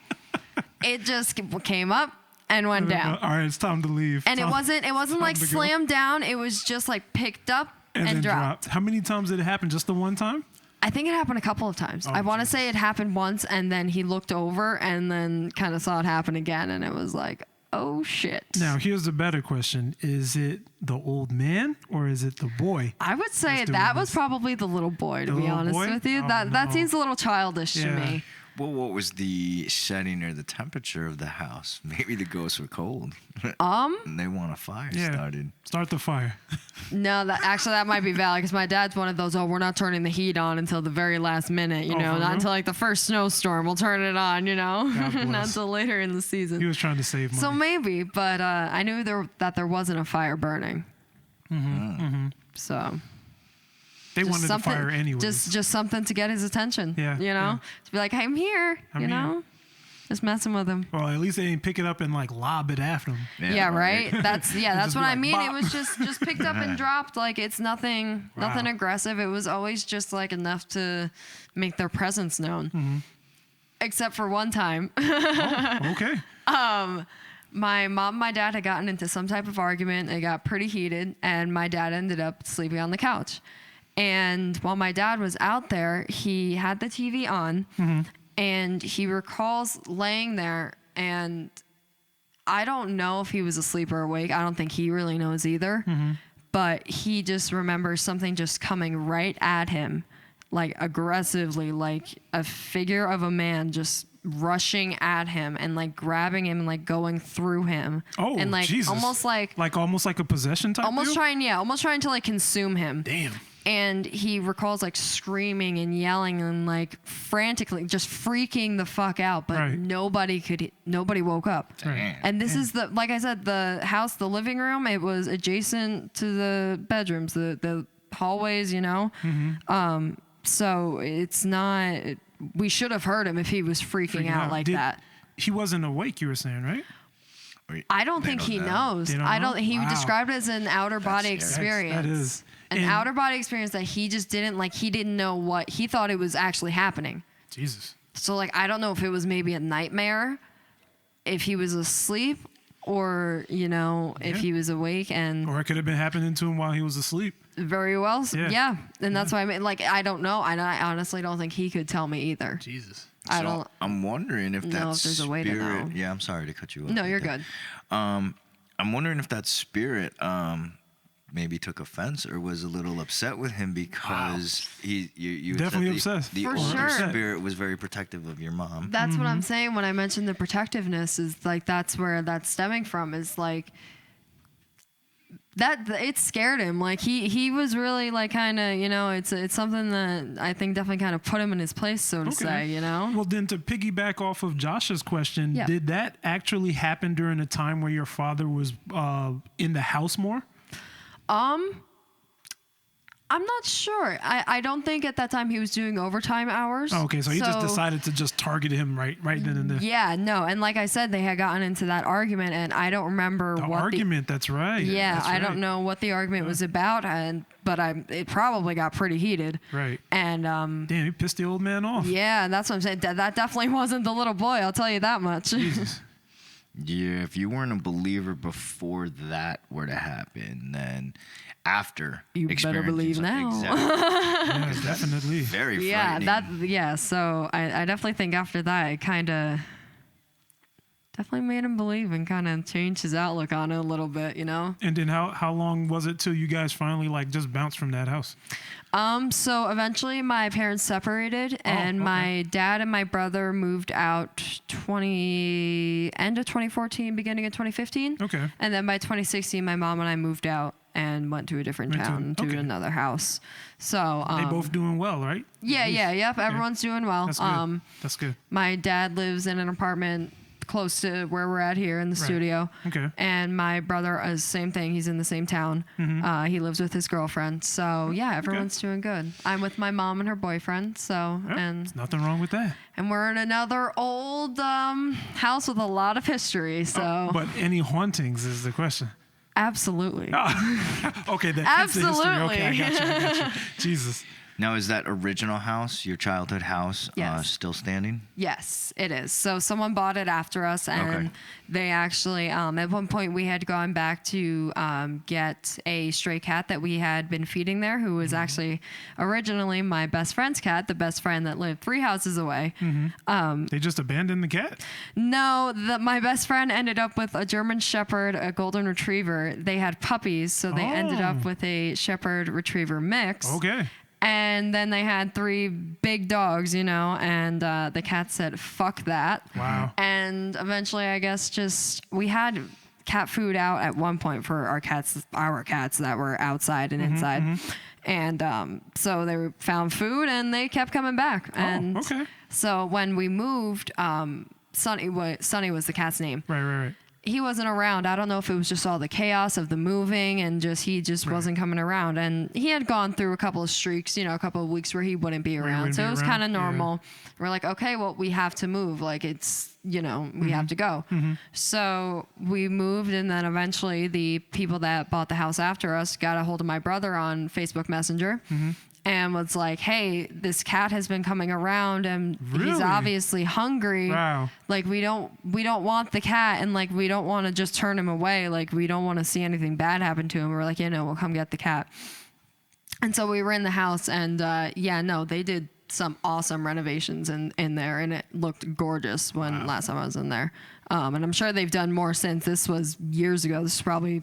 It just came up and went down. All right, it's time to leave. And it wasn't like to go. slammed down. It was just like picked up and then dropped. How many times did it happen? Just the one time? I think it happened a couple of times. I want to say it happened once, and then he looked over and then kind of saw it happen again, and it was like, oh shit. Now, here's a better question. Is it the old man or is it the boy? I would say Let's do that this. was probably the little boy, to The be little honest boy? with you. Oh, That no. seems a little childish to Yeah. me. Well, what was the setting or the temperature of the house? Maybe the ghosts were cold. And they want a fire Yeah. started. Start the fire. No, that might be valid because my dad's one of those, oh, we're not turning the heat on until the very last minute, you Oh, know, for not real? until like the first snowstorm. We'll turn it on, you know, God not bless. until later in the season. He was trying to save money. So maybe, but I knew that there wasn't a fire burning. So they just wanted the something, fire anyways. just something to get his attention. Yeah, you know, yeah. to be like, hey, I'm here. I'm you know, here. just messing with him. Well, at least they didn't pick it up and like lob it after him. Yeah, right. That's Just what be I like, mean. bop. It was just picked up and dropped. Like it's nothing Wow. aggressive. It was always just like enough to make their presence known. Except for one time. Okay. My mom and my dad had gotten into some type of argument. It got pretty heated, and my dad ended up sleeping on the couch. And while my dad was out there, he had the TV on, and he recalls laying there, and I don't know if he was asleep or awake. I don't think he really knows either. But he just remembers something just coming right at him, like aggressively, like a figure of a man just rushing at him and like grabbing him and like going through him. Oh, and like Jesus. almost like a possession type deal? almost trying to like consume him. Damn. And he recalls like screaming and yelling and like frantically just freaking the fuck out, but Right. nobody woke up. Right. And this is like I said, the house, the living room, it was adjacent to the bedrooms, the hallways, you know? So it's not, we should have heard him if he was freaking out like that. He wasn't awake, you were saying, right? I don't They think don't he know. knows. They don't I don't. know? He Wow. described it as an outer body scary. experience. That is. An And- outer body experience that he just didn't like. He didn't know what he thought it was actually happening. Jesus. So like I don't know if it was maybe a nightmare, if he was asleep or, if he was awake, and Or it could have been happening to him while he was asleep. very well. Yeah. Yeah. And that's why I don't know. I honestly don't think he could tell me either. Jesus. I'm wondering if know that if there's a spirit. way to know. Yeah, I'm sorry to cut you off. No, right you're there. good. I'm wondering if that spirit maybe took offense or was a little upset with him because you Definitely said obsessed. The For older sure. spirit was very protective of your mom. That's what I'm saying when I mentioned the protectiveness, is like that's where that's stemming from, is like that it scared him. Like he was really like kind of, it's something that I think definitely kind of put him in his place, so to say, Well, then to piggyback off of Josh's question, Yeah. did that actually happen during a time where your father was in the house more? I'm not sure. I don't think at that time he was doing overtime hours. Oh, okay, so he just decided to just target him right then and there. Yeah, no, and like I said, they had gotten into that argument, and I don't remember The what argument, that's right. Yeah, That's I right. don't know what the argument was about, but it probably got pretty heated. Right. And Damn, he pissed the old man off. yeah, that's what I'm saying. That definitely wasn't the little boy. I'll tell you that much. Jesus. Yeah, if you weren't a believer before that were to happen, then after You better believe now. Exactly. Yeah, definitely. Very Yeah, frightening. So I definitely think after that it kind of definitely made him believe and kind of changed his outlook on it a little bit, And then how long was it till you guys finally like just bounced from that house? So eventually my parents separated, and okay. my dad and my brother moved out end of 2014, beginning of 2015. Okay. And then by 2016, my mom and I moved out and went to a different town to okay. another house. So They both doing well, right? yep. Everyone's doing well. That's good. That's good. My dad lives in an apartment close to where we're at here in the studio. Okay. And my brother is same thing. He's in the same town. He lives with his girlfriend. So yeah, everyone's doing good. I'm with my mom and her boyfriend. So Yep. There's nothing wrong with that. and we're in another old house with a lot of history. So But any hauntings is the question. absolutely. Okay, that's the history. Okay, I Absolutely. got you. Jesus. Now, is that original house, your childhood house, Yes. still standing? Yes, it is. So someone bought it after us, and Okay. they actually, at one point, we had gone back to get a stray cat that we had been feeding there, who was actually originally my best friend's cat, the best friend that lived 3 houses away. They just abandoned the cat? No, my best friend ended up with a German Shepherd, a Golden Retriever. They had puppies, so they ended up with a Shepherd Retriever mix. Okay. And then they had 3 big dogs, and the cat said, fuck that. Wow. And eventually, I guess we had cat food out at one point for our cats that were outside and inside. And so they found food and they kept coming back. And okay. so when we moved, Sonny was the cat's name. Right. He wasn't around. I don't know if it was just all the chaos of the moving and he wasn't coming around. And he had gone through a couple of streaks, a couple of weeks where he wouldn't be around. wouldn't So be it was around, kind of yeah. normal. We're like, okay, well, we have to move. Like it's, we have to go. So we moved, and then eventually the people that bought the house after us got a hold of my brother on Facebook Messenger. And was like, hey, this cat has been coming around and he's Really? obviously hungry. Wow. Like we don't want the cat, and like we don't want to just turn him away. Like we don't want to see anything bad happen to him. We're like, we'll come get the cat. And so we were in the house, and they did some awesome renovations in there, and it looked gorgeous when last time I was in there. And I'm sure they've done more since. This was years ago. This is probably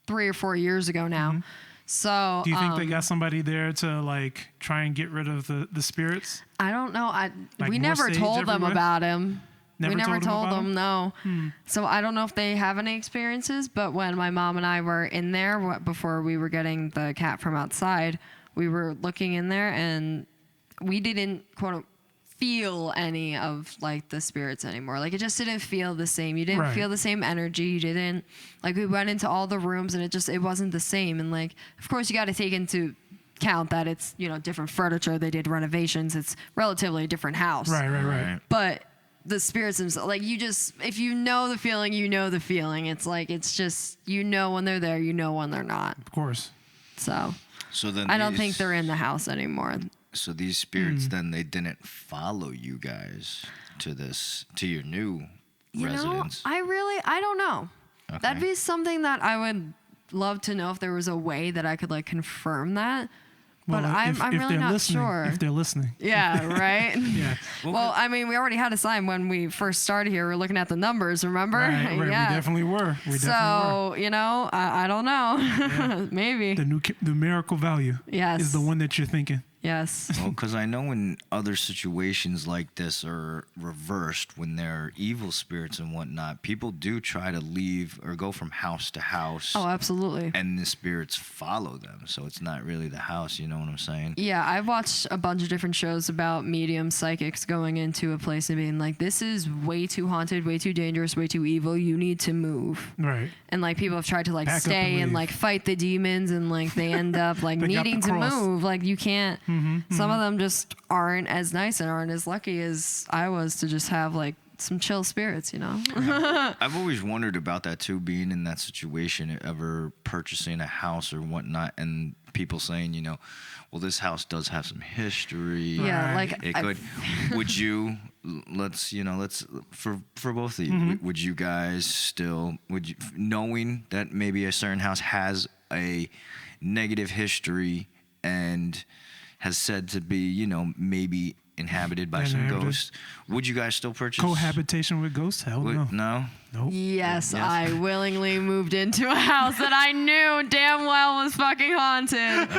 3 or 4 years ago now. So Do you think they got somebody there to like try and get rid of the spirits? I don't know. We more never sage told them everywhere? about him. Never we never told told them them, about no. So I don't know if they have any experiences, but when my mom and I were in there before we were getting the cat from outside, we were looking in there and we didn't quote feel any of like the spirits anymore. Like it just didn't feel the same. You didn't Right. feel the same energy. You didn't like we went into all the rooms and it wasn't the same. And like of course you got to take into count that it's different furniture. They did renovations. It's relatively a different house. Right. But the spirits themselves, like if you know the feeling, you know the feeling. It's like it's just when they're there, when they're not. Of course. So So then I don't think they're in the house anymore. So these spirits then they didn't follow you guys to your new residents? I don't know. Okay. That'd be something that I would love to know if there was a way that I could like confirm that. But Well, I'm if really they're not listening, sure. If they're listening. Yeah, right? Yeah. Well, I mean, we already had a sign when we first started here. We were looking at the numbers, remember? Right. Yeah. We definitely were. So, I don't know. Yeah. Maybe. The numerical value Yes. is the one that you're thinking. Yes. Well, because I know when other situations like this are reversed, when they're evil spirits and whatnot, people do try to leave or go from house to house. Oh, absolutely. And the spirits follow them. So it's not really the house, you know what I'm saying? Yeah, I've watched a bunch of different shows about medium psychics going into a place and being like, this is way too haunted, way too dangerous, way too evil. You need to move. Right. And like people have tried to like Pack up stay and and leave. like fight the demons and like they end up like They got needing the to cross. move. Like you can't. Some of them just aren't as nice and aren't as lucky as I was to just have like some chill spirits, you know? I've always wondered about that too, being in that situation, ever purchasing a house or whatnot, and people saying, well, this house does have some history. Yeah, Right. like It could. Would you? Let's for both of you. Would you guys still? Knowing that maybe a certain house has a negative history and has said to be, maybe inhabited by some Inhabited. ghosts, would you guys still purchase? Cohabitation with ghosts? Hell no. No. Nope. Yes, Yes. I willingly moved into a house that I knew damn well was fucking haunted.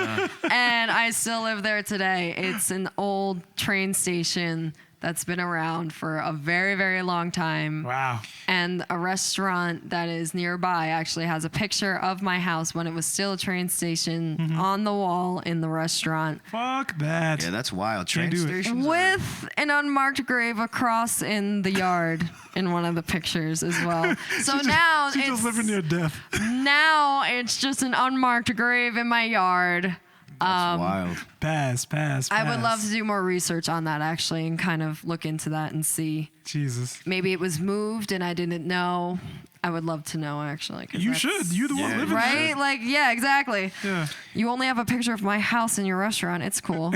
And I still live there today. It's an old train station that's been around for a very, very long time. Wow. And a restaurant that is nearby actually has a picture of my house when it was still a train station on the wall in the restaurant Fuck that. Yeah, that's wild. Train Can't do it. stations. with an unmarked grave across in the yard in one of the pictures as well. So now She's just living near death. now it's just an unmarked grave in my yard. That's wild. Pass. I would love to do more research on that actually and kind of look into that and see. Jesus. Maybe it was moved and I didn't know. I would love to know actually. 'Cause You that's- should. You're the one Yeah, living Right? there. Like, yeah, exactly. Yeah. You only have a picture of my house in your restaurant. It's cool.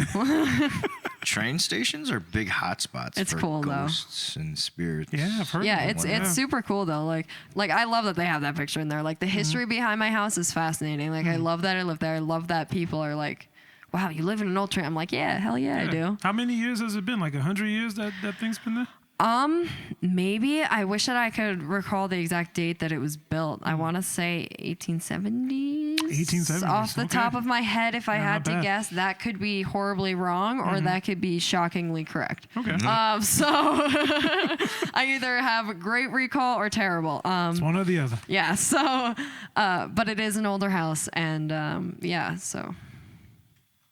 Train stations are big hotspots It's for cool, though. ghosts and spirits. Yeah, I've heard Yeah, of that. it's super cool though. Like I love that they have that picture in there. Like the history behind my house is fascinating. Like I love that I live there. I love that people are like, wow, you live in an old train. I'm like, yeah, hell yeah, I do. How many years has it been? Like 100 years that thing's been there? Maybe I wish that I could recall the exact date that it was built. I want to say 1870s. 1870s, Off the okay. top of my head, if I Yeah, had not to bad. guess, that could be horribly wrong or that could be shockingly correct. Okay. So I either have a great recall or terrible. It's one or the other. Yeah. So, but it is an older house, and yeah. So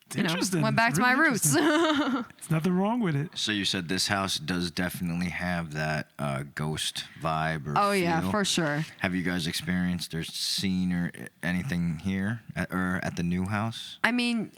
It's interesting. went back It's to my really roots. interesting. There's nothing wrong with it. So you said this house does definitely have that ghost vibe or Oh yeah, feel. for sure. Have you guys experienced or seen or anything here at the new house? I mean,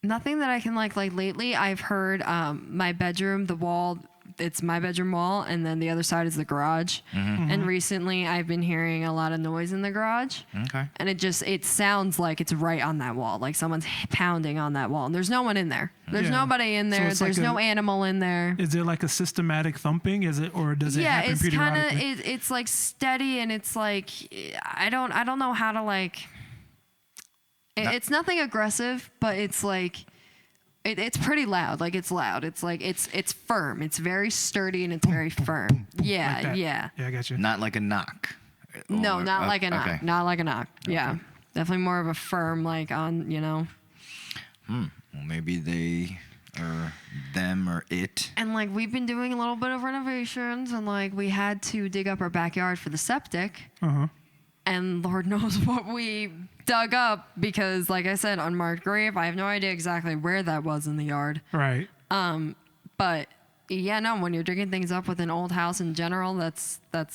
nothing that I can like lately. I've heard my bedroom, the wall. It's my bedroom wall, and then the other side is the garage. And recently, I've been hearing a lot of noise in the garage. Okay. And it sounds like it's right on that wall, like someone's pounding on that wall. And there's no one in there. There's Yeah. nobody in So there. it's like There's no animal in there. Is there like a systematic thumping? Is it, or does it Yeah, happen it's kind periodically? of it's like steady, and it's like I don't know how to like. It's nothing aggressive, but it's like. It's pretty loud. Like it's loud. It's like it's firm. It's very sturdy and it's very firm. Yeah, Like that. yeah. Yeah, I got you. Not like a knock. No, Or- not like a knock. Okay. Not like a knock. Yeah, definitely more of a firm, like on Well, maybe they or them or it. And like we've been doing a little bit of renovations, and like we had to dig up our backyard for the septic. Uh-huh. And Lord knows what we dug up because, like I said, unmarked grave. I have no idea exactly where that was in the yard. Right. But yeah, no, when you're digging things up with an old house in general, that's a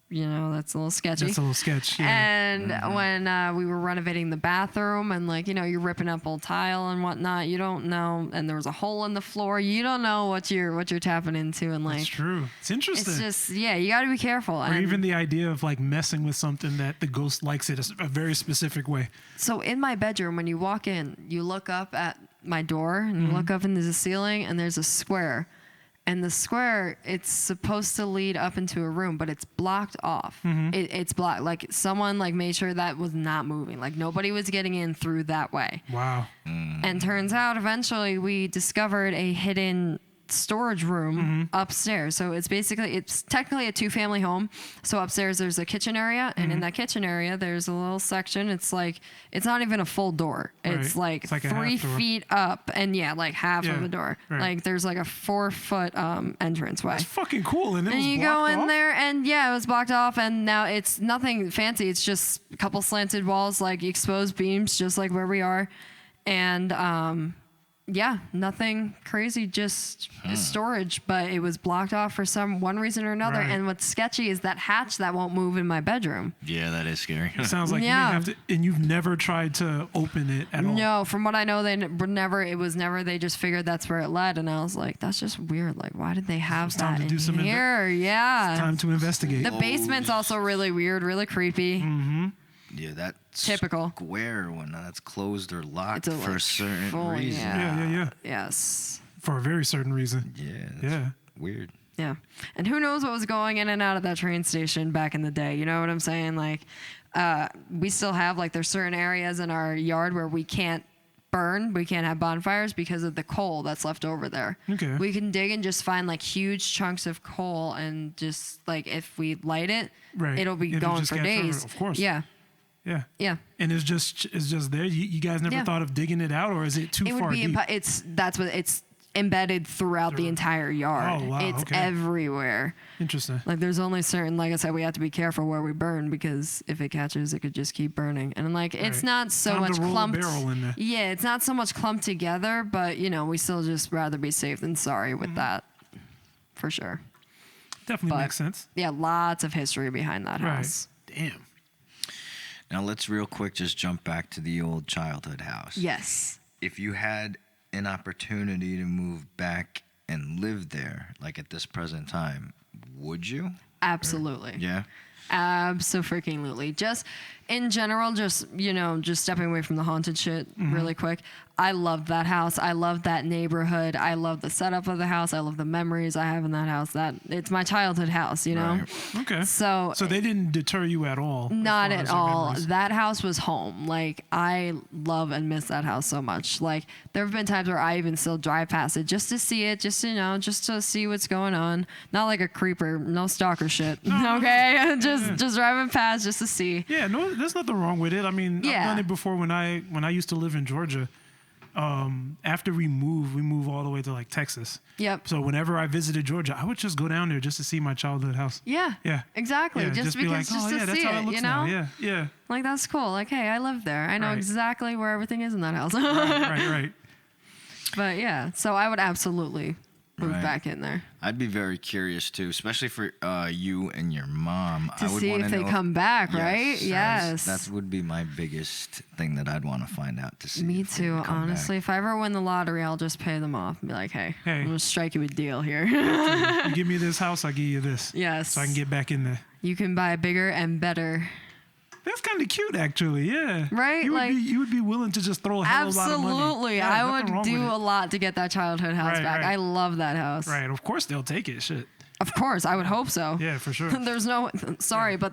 little sketchy. That's a little sketch. Yeah. And when we were renovating the bathroom and like, you're ripping up old tile and whatnot, you don't know, and there was a hole in the floor, you don't know what you're tapping into, and like That's true. It's interesting. it's just, yeah, you got to be careful. or And even the idea of like messing with something that the ghost likes it a very specific way. so in my bedroom, when you walk in, you look up at my door and you look up into the ceiling and there's a square. And the square, it's supposed to lead up into a room, but it's blocked off. It's blocked. Like someone like made sure that was not moving. Like nobody was getting in through that way. Wow. And turns out eventually we discovered a hidden storage room upstairs. So it's technically a 2-family home. So upstairs there's a kitchen area, and in that kitchen area there's a little section. It's not even a full door. Right. It's like 3 feet up, and like half of a door. Right. Like there's like a 4-foot entranceway. That's fucking cool. And you go in there, and it was blocked off, and now it's nothing fancy. It's just a couple slanted walls, like exposed beams, just like where we are, and nothing crazy, just storage, but it was blocked off for one reason or another. Right. And what's sketchy is that hatch that won't move in my bedroom. Yeah, that is scary. It sounds like you have to, and you've never tried to open it at all. No, from what I know, they just figured that's where it led. And I was like, that's just weird. Like, why did they have that in here? It's time to investigate. The basement's also really weird, really creepy. Yeah, that typical square one that's closed or locked It's for a certain reason. Yeah. Yes. For a very certain reason. Yeah. Weird. Yeah. And who knows what was going in and out of that train station back in the day. You know what I'm saying? Like, we still have, like, there's certain areas in our yard where we can't burn. We can't have bonfires because of the coal that's left over there. Okay. We can dig and just find, like, huge chunks of coal, and just, like, if we light it, it'll be going for days. Of course. Yeah. Yeah. And it's just there. You guys never thought of digging it out, or is it too far deep? It's embedded throughout the entire yard. Oh, wow. It's everywhere. Interesting. Like there's only certain, like I said, we have to be careful where we burn, because if it catches, it could just keep burning. And like it's not so much clumped. Barrel in there. Yeah, it's not so much clumped together, but we still just rather be safe than sorry with that, for sure. Definitely makes sense. Yeah, lots of history behind that house. Damn. Now let's real quick just jump back to the old childhood house. Yes. If you had an opportunity to move back and live there, like at this present time, would you? Absolutely. Yeah. Abso-freaking-lutely. Just in general, just stepping away from the haunted shit really quick. I love that house. I love that neighborhood. I love the setup of the house. I love the memories I have in that house. It's my childhood house, Right. Okay. So they didn't deter you at all? Not at all. That house was home. Like, I love and miss that house so much. Like, there have been times where I even still drive past it just to see it, just to see what's going on. Not like a creeper, no stalker shit. Okay? Just driving past just to see. Yeah, no, there's nothing wrong with it. I mean, I've done it before when I used to live in Georgia. After we moved all the way to like Texas. Yep. So whenever I visited Georgia, I would just go down there just to see my childhood house. Yeah. Yeah. Exactly. Yeah, just be because like, just to that's see how it, looks now. Yeah. Like, that's cool. Like, hey, I live there. I know exactly where everything is in that house. Right. But yeah, so I would absolutely move back in there. I'd be very curious too, especially for you and your mom. To see if they come back, right? Yes. That would be my biggest thing that I'd want to find out to see. Me too, honestly. If I ever win the lottery, I'll just pay them off and be like, hey. I'm going to strike you a deal here. You give me this house, I give you this. Yes. So I can get back in there. You can buy bigger and better. That's kind of cute, actually. Yeah. Right? You would be willing to just throw a hell of a lot of money. Absolutely. Yeah, I would do a lot to get that childhood house back. Right. I love that house. Right. Of course they'll take it. Shit. Of course. I would hope so. Yeah, for sure. But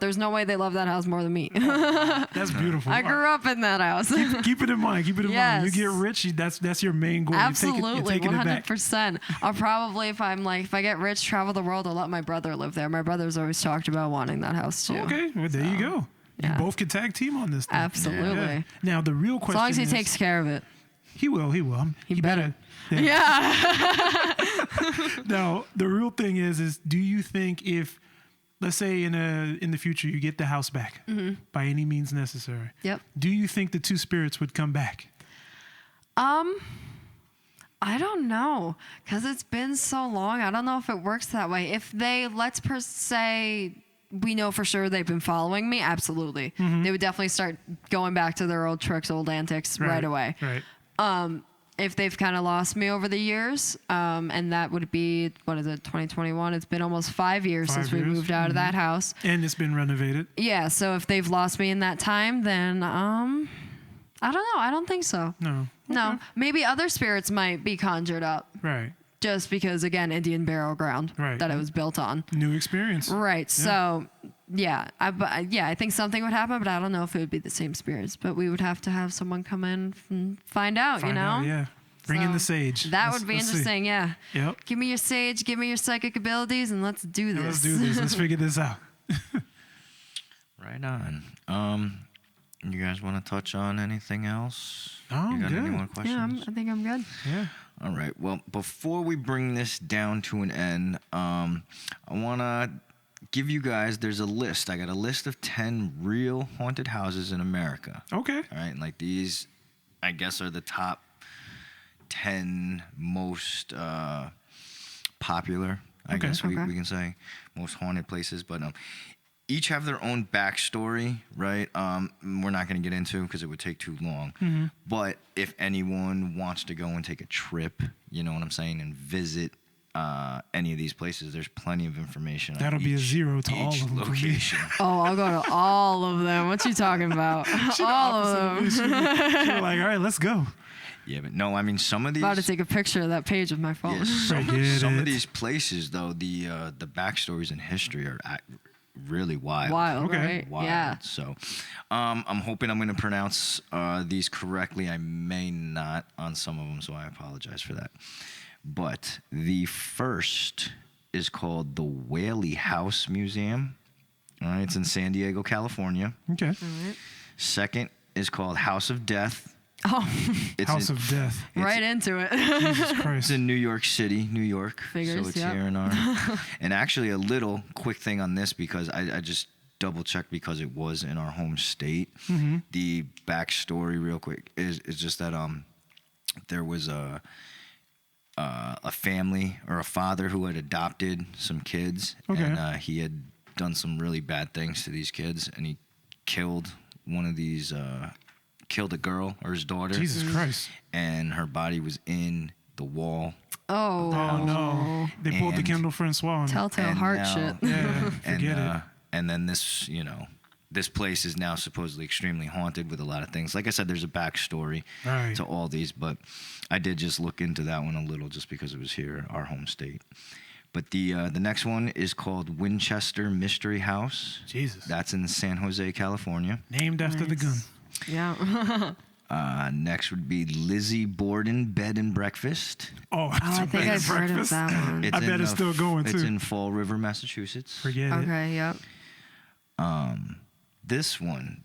there's no way they love that house more than me. That's beautiful. I grew up in that house. Keep it in mind. Yes. You get rich, that's your main goal. Absolutely, you're taking 100%. I'll probably, if I get rich, travel the world, I'll let my brother live there. My brother's always talked about wanting that house too. Okay, well, there you go. Yeah. You both can tag team on this thing. Absolutely. Yeah. Now the real question as long as he takes care of it. He will. He better. Yeah. Now the real thing is do you think, if, let's say in the future you get the house back by any means necessary, Yep. do you think the two spirits would come back? I don't know, because it's been so long. I don't know if it works that way. If they, let's per se, we know for sure they've been following me, absolutely. They would definitely start going back to their old tricks, old antics right away. Right. If they've kind of lost me over the years, and that would be, 2021? It's been almost 5 years since we moved out of that house. And it's been renovated. Yeah, so if they've lost me in that time, then I don't know. I don't think so. No. No, maybe other spirits might be conjured up. Right. just because, again, Indian burial ground Right. that it was built on. New experience. Right. Yeah. So, I think something would happen, but I don't know if it would be the same spirits. But we would have to have someone come in and find out, Find out, yeah. Bring in So the sage. That would be Let's see. interesting, yeah. Yep. Give me your sage, give me your psychic abilities, and let's do this. Yeah, let's do this. Let's figure this out. Right on. You guys want to touch on anything else? No, you got any good. more questions? I think I'm good. Yeah. All right. Well, before we bring this down to an end, I want to give you guys, there's a list. I got a list of 10 real haunted houses in America. Okay. All right. And like these, I guess, are the top 10 most popular, I Okay. guess we Okay. can say, most haunted places. But each have their own backstory, right? We're not going to get into because it would take too long. Mm-hmm. But if anyone wants to go and take a trip, you know what I'm saying, and visit any of these places, there's plenty of information. That'll on be a each- 0 to all each of them for me. location. Oh, I'll go to all of them. What you talking about? all of them. You're like, all right, let's go. Yeah, but no, I mean some of these. About to take a picture of that page with my phone. Yeah, some Forget of it. these places, though, the backstories and history are really wild. Wild, Okay. right? Wild. Yeah. So, I'm hoping I'm going to pronounce these correctly. I may not on some of them, so I apologize for that. But the first is called the Whaley House Museum. All right, it's in San Diego, California. Okay. Second is called House of Death. Oh, It's House in, of Death. right into it. Jesus It's Christ. in New York City, New York. Figures, so it's yep. here in our. And actually, a little quick thing on this because I just double checked because it was in our home state. Mm-hmm. The backstory, real quick, is just that there was a family or a father who had adopted some kids, Okay. and he had done some really bad things to these kids, and he killed one of these. Killed a girl or his daughter. Jesus Christ. And her body was in the wall. Oh, Oh, no. They pulled the And- Kendall for and swallowed it. Telltale And heart now- shit. Yeah, forget it. And then this, this place is now supposedly extremely haunted with a lot of things. Like I said, there's a backstory Right. to all these, but I did just look into that one a little just because it was here, our home state. But the next one is called Winchester Mystery House. Jesus. That's in San Jose, California. Named after the gun. Yeah. Next would be Lizzie Borden Bed and Breakfast. Oh, Oh, I think I've heard of breakfast. that one. It's I bet it's still going, It's too. in Fall River, Massachusetts. Forget it. Okay, yep. This one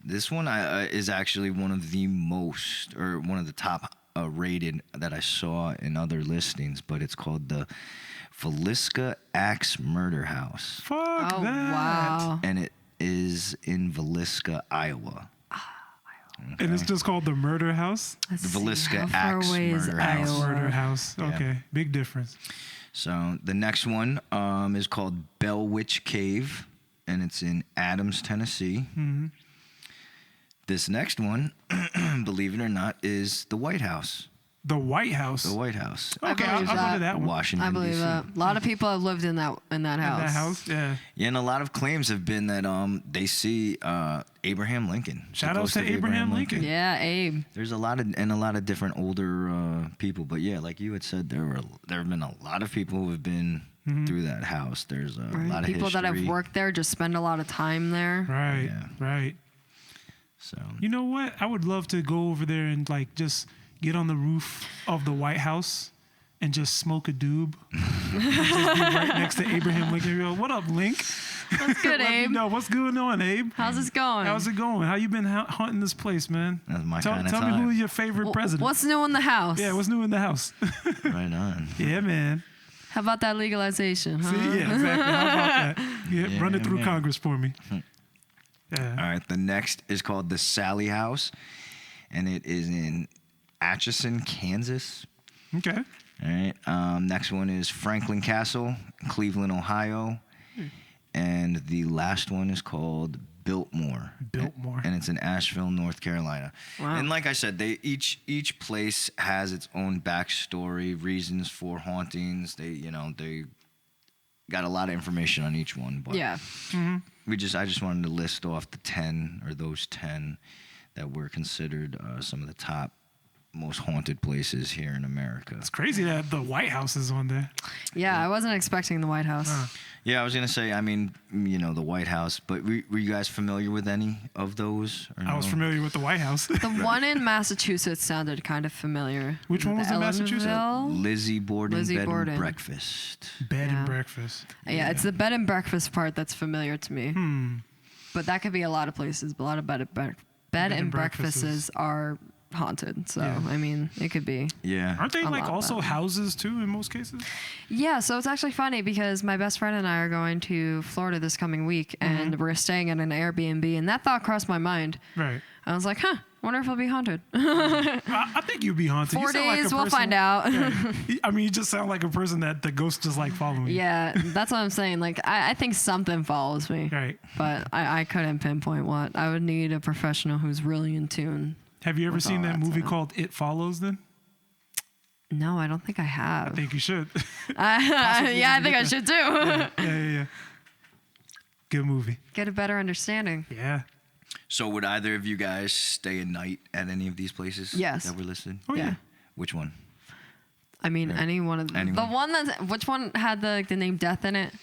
is actually one of the most, or one of the top rated that I saw in other listings, but it's called the Feliska Axe Murder House, Fuck Oh, that. wow. and it is in Feliska, Iowa. And it's just called the Murder House? Let's The see, Feliska how far Axe away is Murder House. Iowa? Murder House. Yeah. Okay. Big difference. So the next one is called Bell Witch Cave, and it's in Adams, Tennessee. Mm-hmm. This next one, believe it or not, is the White House. The White House. The White House. I Okay, I'll believe go to that. that one. Washington, I believe D.C. that. A lot of people have lived in that house. In that house, yeah. Yeah, and a lot of claims have been that they see Abraham Lincoln. the Shout out ghost to of Abraham Lincoln. Yeah, Abe. There's a lot of different older people, but yeah, like you had said, there have been a lot of people who have been through that house. There's a Right. lot of People that have history. worked there just spend a lot of time there. Right, Yeah. right. So You know what? I would love to go over there and like just get on the roof of the White House and just smoke a doob. And just be right next to Abraham Lincoln. Go, what up, Link? That's good, Let me Abe. know what's going on, Abe. How's this going? How's it going? How you been hunting this place, man? that's my Tell kind of me time. who your favorite president. What's new in the house? Yeah, what's new in the house? Right on. Yeah, man. How about that legalization, huh? See, yeah, exactly. How about that? Yeah, run it through Yeah. Congress for me. Yeah. All right, the next is called the Sally House, and it is in Atchison, Kansas. Okay. All right. Next one is Franklin Castle, Cleveland, Ohio. And the last one is called Biltmore. Biltmore. And it's in Asheville, North Carolina. Wow. And like I said, they each place has its own backstory, reasons for hauntings. They got a lot of information on each one. But Yeah. I just wanted to list off the 10 or those 10 that were considered some of the top most haunted places here in America. It's crazy that the White House is on there. Yeah, I wasn't expecting the White House. Yeah, I was gonna say. I mean, the White House. But were you guys familiar with any of those? Or I was familiar with the White House. The one in Massachusetts sounded kind of familiar. Which one was in Massachusetts? Ellenville? Lizzie Borden Lizzie Bed Borden. and Breakfast. Bed Yeah. and breakfast. Yeah, it's the bed and breakfast part that's familiar to me. But that could be a lot of places. But a lot of bed and breakfasts breakfasts. are haunted. So, Yeah. I mean, it could be. Yeah. Aren't they A like lot also better. houses too in most cases? Yeah, so it's actually funny because my best friend and I are going to Florida this coming week, and we're staying at an Airbnb, and that thought crossed my mind. Right. I was like, wonder if it'll be haunted. I think you'd be haunted. 4 You sound like a days, we'll person- find out. Yeah. I mean, you just sound like a person that the ghost just like following. Yeah, that's what I'm saying. Like, I think something follows me, Right. but I couldn't pinpoint what. I would need a professional who's really in tune. Have you ever With seen all that that movie stuff. called It Follows then? No, I don't think I I have. think you should. Yeah, I think I should too. yeah. Good movie. Get a better understanding. Yeah. So would either of you guys stay a night at any of these places? Yes. That were listed. Oh, yeah. Which one? I mean, Right. any one of them. Anyone. The one that, which one had the name Death in it?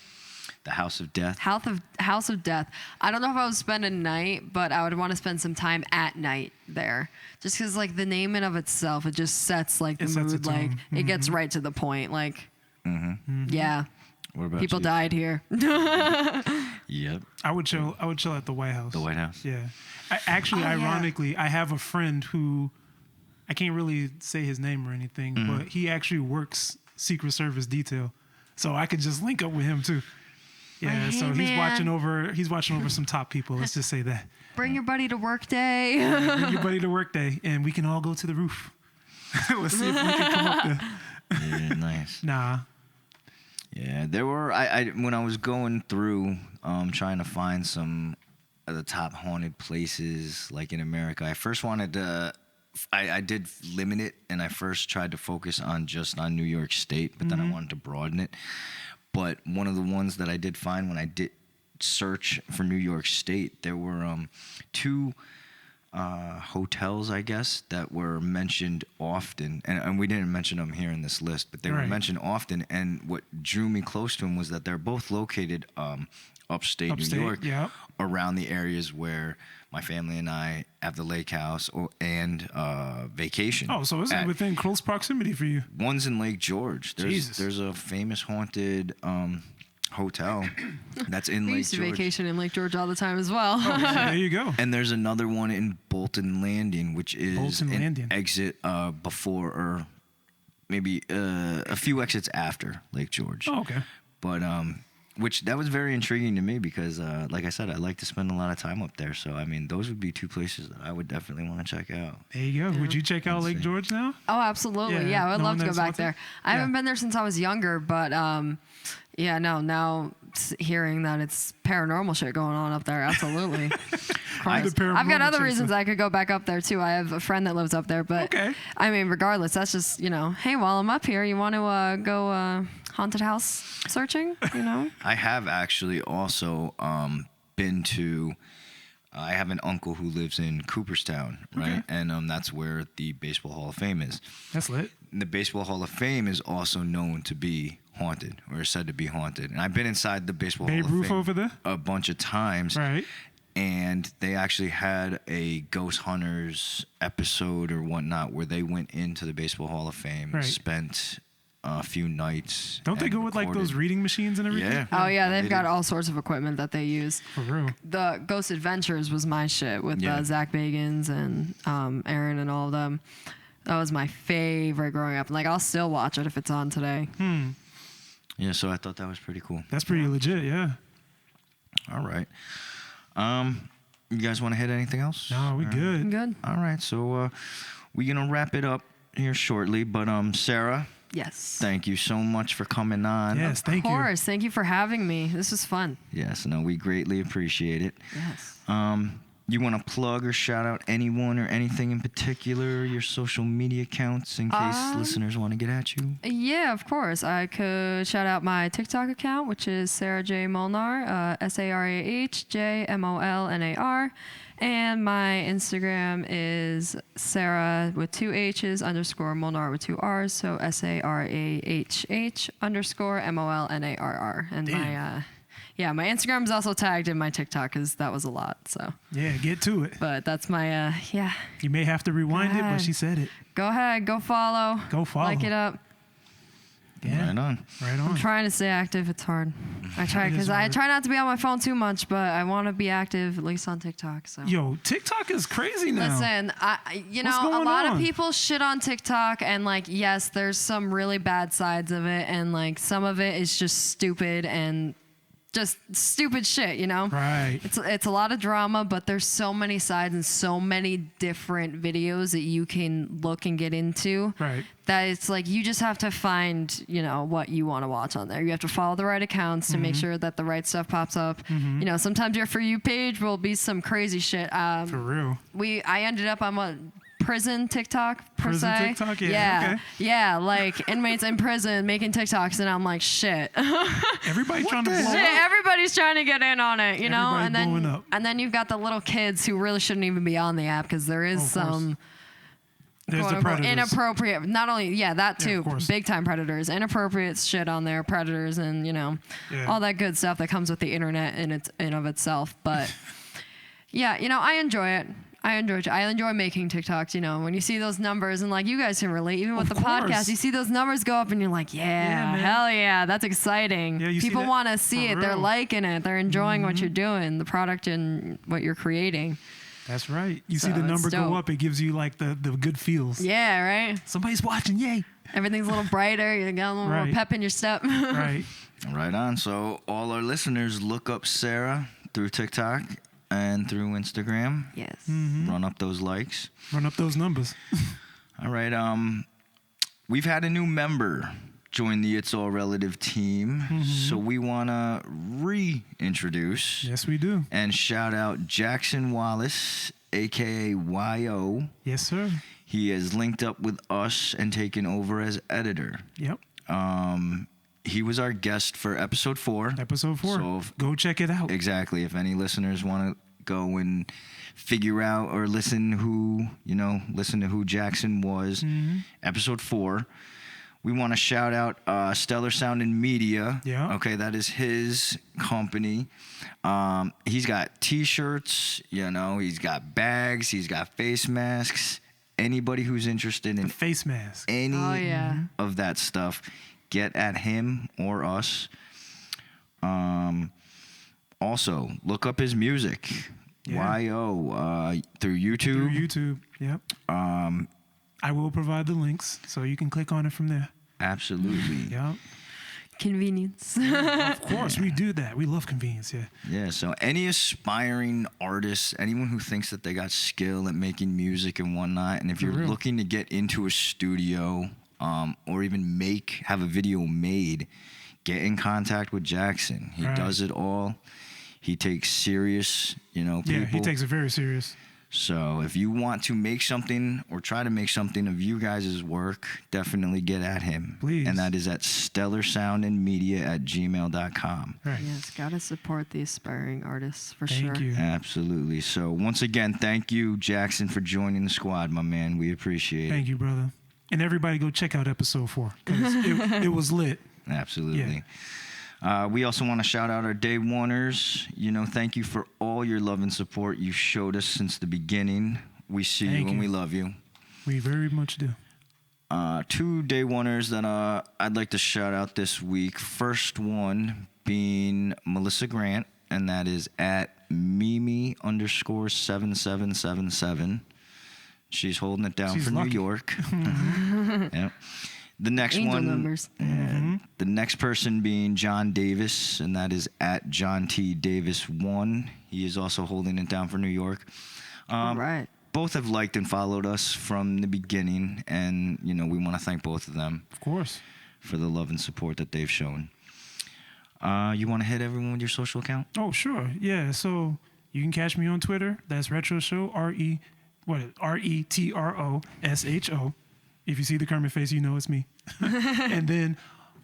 The House of Death. House of Death. I don't know if I would spend a night, but I would want to spend some time at night there. Just because, like, the name in of itself, it just sets, like, the It sets a mood. Like, tone. it gets right to the point. Like, yeah, What about people you? died here. Yep. I would chill at the White House. The White House. Yeah. Actually, Oh, yeah. ironically, I have a friend who I can't really say his name or anything, but he actually works Secret Service detail, so I could just link up with him too. Yeah, Hey, so he's man. watching over some top people. Let's just say that. Bring your buddy to work day. Bring your buddy to work day, and we can all go to the roof. Let's see if we can come up there. Yeah, nice. Nah. Yeah, there were. I when I was going through, trying to find some of the top haunted places like in America. I first wanted to. I did limit it, and I first tried to focus on New York State, but then I wanted to broaden it. But one of the ones that I did find when I did search for New York State, there were two hotels, I guess, that were mentioned often, and we didn't mention them here in this list, but they were Right. mentioned often. And what drew me close to them was that they're both located upstate New York, yeah. around the areas where my family and I have the lake house and vacation. Oh, so it's at. within close proximity for you. One's in Lake George. Jesus. There's a famous haunted hotel that's in We Lake used to George. vacation in Lake George all the time as well. So there you go. And there's another one in Bolton Landing, which is Bolton an Landing. exit before or maybe a few exits after Lake George. Oh, okay. But which that was very intriguing to me because, like I said, I like to spend a lot of time up there. So I mean, those would be two places that I would definitely want to check out. There you go. Would you check out Let's Lake see. George now? Oh, absolutely. Yeah, Yeah, I would knowing love to go that's back what's there. up. I haven't Yeah. been there since I was younger, but yeah, no, now hearing that it's paranormal shit going on up there, absolutely. Christ. The I've got paranormal other chaser. reasons I could go back up there too. I have a friend that lives up there, but Okay. I mean, regardless, that's just, hey, while I'm up here, you want to go haunted house searching, I have actually also been to. I have an uncle who lives in Cooperstown, right? Okay. And that's where the Baseball Hall of Fame is. That's lit. And the Baseball Hall of Fame is also known to be haunted, or is said to be haunted. And I've been inside the Baseball Babe Hall of Ruth Fame over there? a bunch of times. Right. And they actually had a Ghost Hunters episode or whatnot where they went into the Baseball Hall of Fame, Right. spent a few nights. Don't they and go with like those recorded. reading machines and everything? Yeah. Oh yeah, They they've got did. all sorts of equipment that they use. For real. The Ghost Adventures was my shit with Yeah. Zach Bagans and Aaron and all of them. That was my favorite growing up. Like, I'll still watch it if it's on today. Yeah, so I thought that was pretty cool. That's pretty legit, yeah. All right. You guys want to hit anything else? No, we good. Good. All right, so we're gonna wrap it up here shortly. But Sarah, Yes. thank you so much for coming on. Yes, thank Of you. course. Thank you for having me. This was fun. Yes, no, we greatly appreciate it. Yes. You want to plug or shout out anyone or anything in particular, your social media accounts, in case listeners want to get at you? Yeah, of course. I could shout out my TikTok account, which is Sarah J. Molnar, SarahJMolnar. And my Instagram is Sarah with 2 H's _ Molnar with 2 R's. So SARAHH _ MOLNARR. And my Instagram is also tagged in my TikTok because that was a lot. So yeah, get to it. But that's my You may have to rewind it, but she said it. Go ahead, go follow. Like it up. Yeah. Right on. I'm trying to stay active. It's hard. I try because I try not to be on my phone too much, but I want to be active at least on TikTok. So yo, TikTok is crazy now. Listen, a lot of people shit on TikTok, and like, yes, there's some really bad sides of it, and like some of it is just stupid and just stupid shit, you know? Right. It's a lot of drama, but there's so many sides and so many different videos that you can look and get into. Right. That it's like you just have to find, what you want to watch on there. You have to follow the right accounts to make sure that the right stuff pops up. Sometimes your For You page will be some crazy shit. For real. I ended up on prison TikTok per prison se. TikTok, yeah, okay. Yeah, like inmates in prison making TikToks, and I'm like, shit. Everybody trying to blow up. Everybody's trying to get in on it, you know. Everybody blowing up. And then you've got the little kids who really shouldn't even be on the app because there is some. There's the predators. Inappropriate. Not only that too, yeah, big time predators, inappropriate shit on there, predators, and all that good stuff that comes with the internet in of itself. But yeah, I enjoy it. I enjoy making TikToks, when you see those numbers, and like you guys can relate, even with the podcast, you see those numbers go up and you're like, yeah hell yeah, that's exciting. Yeah, people want to see it. Real. They're liking it. They're enjoying what you're doing, the product and what you're creating. That's right. You see the number go up, it gives you like the good feels. Yeah, right? Somebody's watching, yay. Everything's a little brighter. You got a little more pep in your step. Right. Right on. So all our listeners, look up Sarah through TikTok and through Instagram. Yes. Run up those likes. Run up those numbers. All right. We've had a new member join the It's All Relative team. So we want to reintroduce. Yes, we do. And shout out Jackson Wallace, a.k.a. YO. Yes, sir. He has linked up with us and taken over as editor. Yep. He was our guest for episode 4. Episode 4. So go check it out. Exactly. If any listeners want to go and figure out or listen to who Jackson was, episode 4. We want to shout out Stellar Sound and Media. Yeah. Okay, that is his company. He's got T-shirts, he's got bags, he's got face masks. Anybody who's interested in face mask, any of that stuff, get at him or us. Also, look up his music. YO through YouTube. Yep. I will provide the links so you can click on it from there. Absolutely. Yep. Convenience. Of course, we do that. We love convenience, yeah. Yeah, so any aspiring artists, anyone who thinks that they got skill at making music and whatnot, and if you're looking to get into a studio or even have a video made, get in contact with Jackson. He does it all. He takes serious, people. Yeah, he takes it very serious. So if you want to make something or try to make something of you guys' work, definitely get at him. Please. And that is at stellarsoundandmedia@gmail.com. Right. Yes, gotta support the aspiring artists for sure. Thank you. Absolutely. So once again, thank you, Jackson, for joining the squad, my man. We appreciate it. Thank you, brother. And everybody go check out episode 4 because it was lit. Absolutely. Yeah. We also want to shout out our day oneers. Thank you for all your love and support you showed us since the beginning. We see you and we love you. We very much do. 2 day oneers that I'd like to shout out this week. First one being Melissa Grant, and that is at Mimi_7777. She's holding it down for lucky. New York. Yeah. The next Angel one, numbers. The next person being John Davis, and that is at John T. Davis 1. He is also holding it down for New York. All right. Both have liked and followed us from the beginning, and we want to thank both of them. Of course. For the love and support that they've shown. You want to hit everyone with your social account? Oh, sure. Yeah. So you can catch me on Twitter. That's Retro Show. RETROSHO. If you see the Kermit face, you know it's me. And then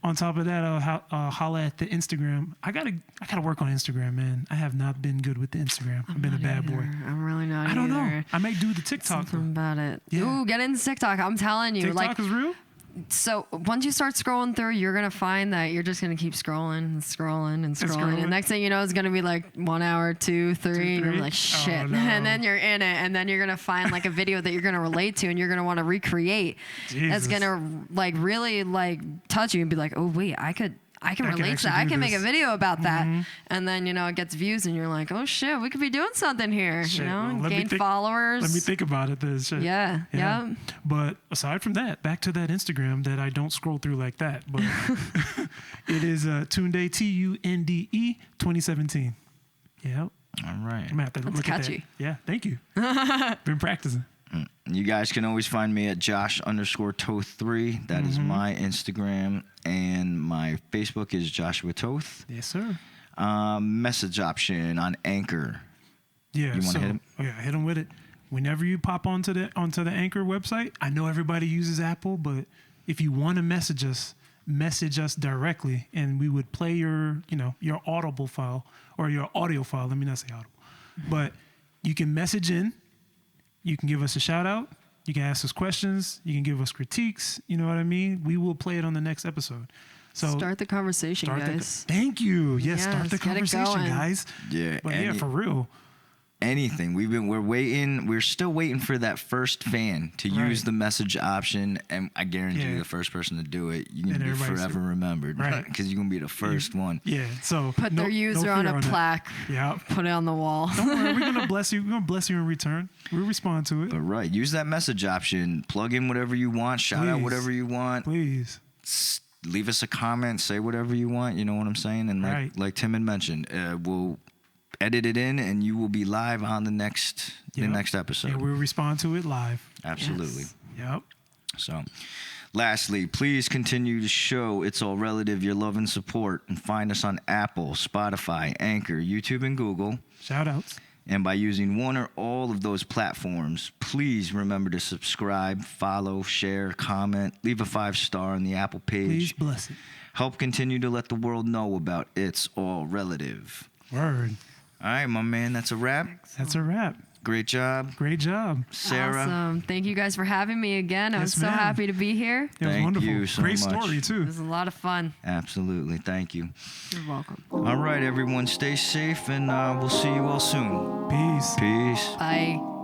On top of that, holla at the Instagram. I gotta work on Instagram, man. I have not been good with the Instagram. I've been a bad boy. I'm really not. I don't know. I might do the TikTok. Something about it. Yeah. Ooh, get into TikTok. I'm telling you, TikTok is real. So once you start scrolling through, you're gonna find that you're just gonna keep scrolling and scrolling and scrolling. And next thing you know, it's gonna be like 1 hour, 2, 3, and you're like, shit. Oh, no. And then you're in it, and then you're gonna find like a video that you're gonna relate to, and you're gonna want to recreate. Jesus. That's gonna like really like touch you and be like, oh wait, I can relate to that. I can make a video about that. And then, it gets views and you're like, oh shit, we could be doing something here. Shit, well, gain followers. Let me think about it. Then. Shit. Yeah. But aside from that, back to that Instagram that I don't scroll through like that. But it is Tunde, Tunde 2017. Yeah. All right. I'm going to have to That's look catchy. at that. Yeah, thank you. Been practicing. You guys can always find me at Josh_Toth3. That is my Instagram. And my Facebook is Joshua Toth. Yes, sir. Message option on Anchor. Yeah. You want to hit him? Oh, yeah, hit him with it. Whenever you pop onto the Anchor website, I know everybody uses Apple, but if you want to message us directly, and we would play your Audible file or your audio file. Let me not say Audible. But you can message in. You can give us a shout out. You can ask us questions. You can give us critiques. You know what I mean? We will play it on the next episode. So start the conversation, guys. Thank you. Yes, start the conversation, guys. Yeah. But yeah, for real. Anything. We're still waiting for that first fan to use the message option, and I guarantee you the first person to do it, you're going to be forever remembered. Right. Because you're going to be the first one. Yeah. So put their user on a plaque. Yeah. Put it on the wall. Don't worry, we're going to bless you. We're going to bless you in return. We'll respond to it. But use that message option. Plug in whatever you want. Shout out whatever you want. Please. Leave us a comment. Say whatever you want. You know what I'm saying? And like Tim had mentioned, we'll edit it in, and you will be live on the next episode. Yeah, we'll respond to it live. Absolutely. Yes. Yep. So, lastly, please continue to show It's All Relative your love and support, and find us on Apple, Spotify, Anchor, YouTube, and Google. Shout outs. And by using one or all of those platforms, please remember to subscribe, follow, share, comment, leave a 5-star on the Apple page. Please bless it. Help continue to let the world know about It's All Relative. Word. All right, my man, that's a wrap. That's a wrap. Great job. Great job. Sarah. Awesome. Thank you guys for having me again. I was so happy to be here. It was Thank wonderful. you so Great much. story, too. It was a lot of fun. Absolutely. Thank you. You're welcome. All right, everyone, stay safe, and we'll see you all soon. Peace. Peace. Bye.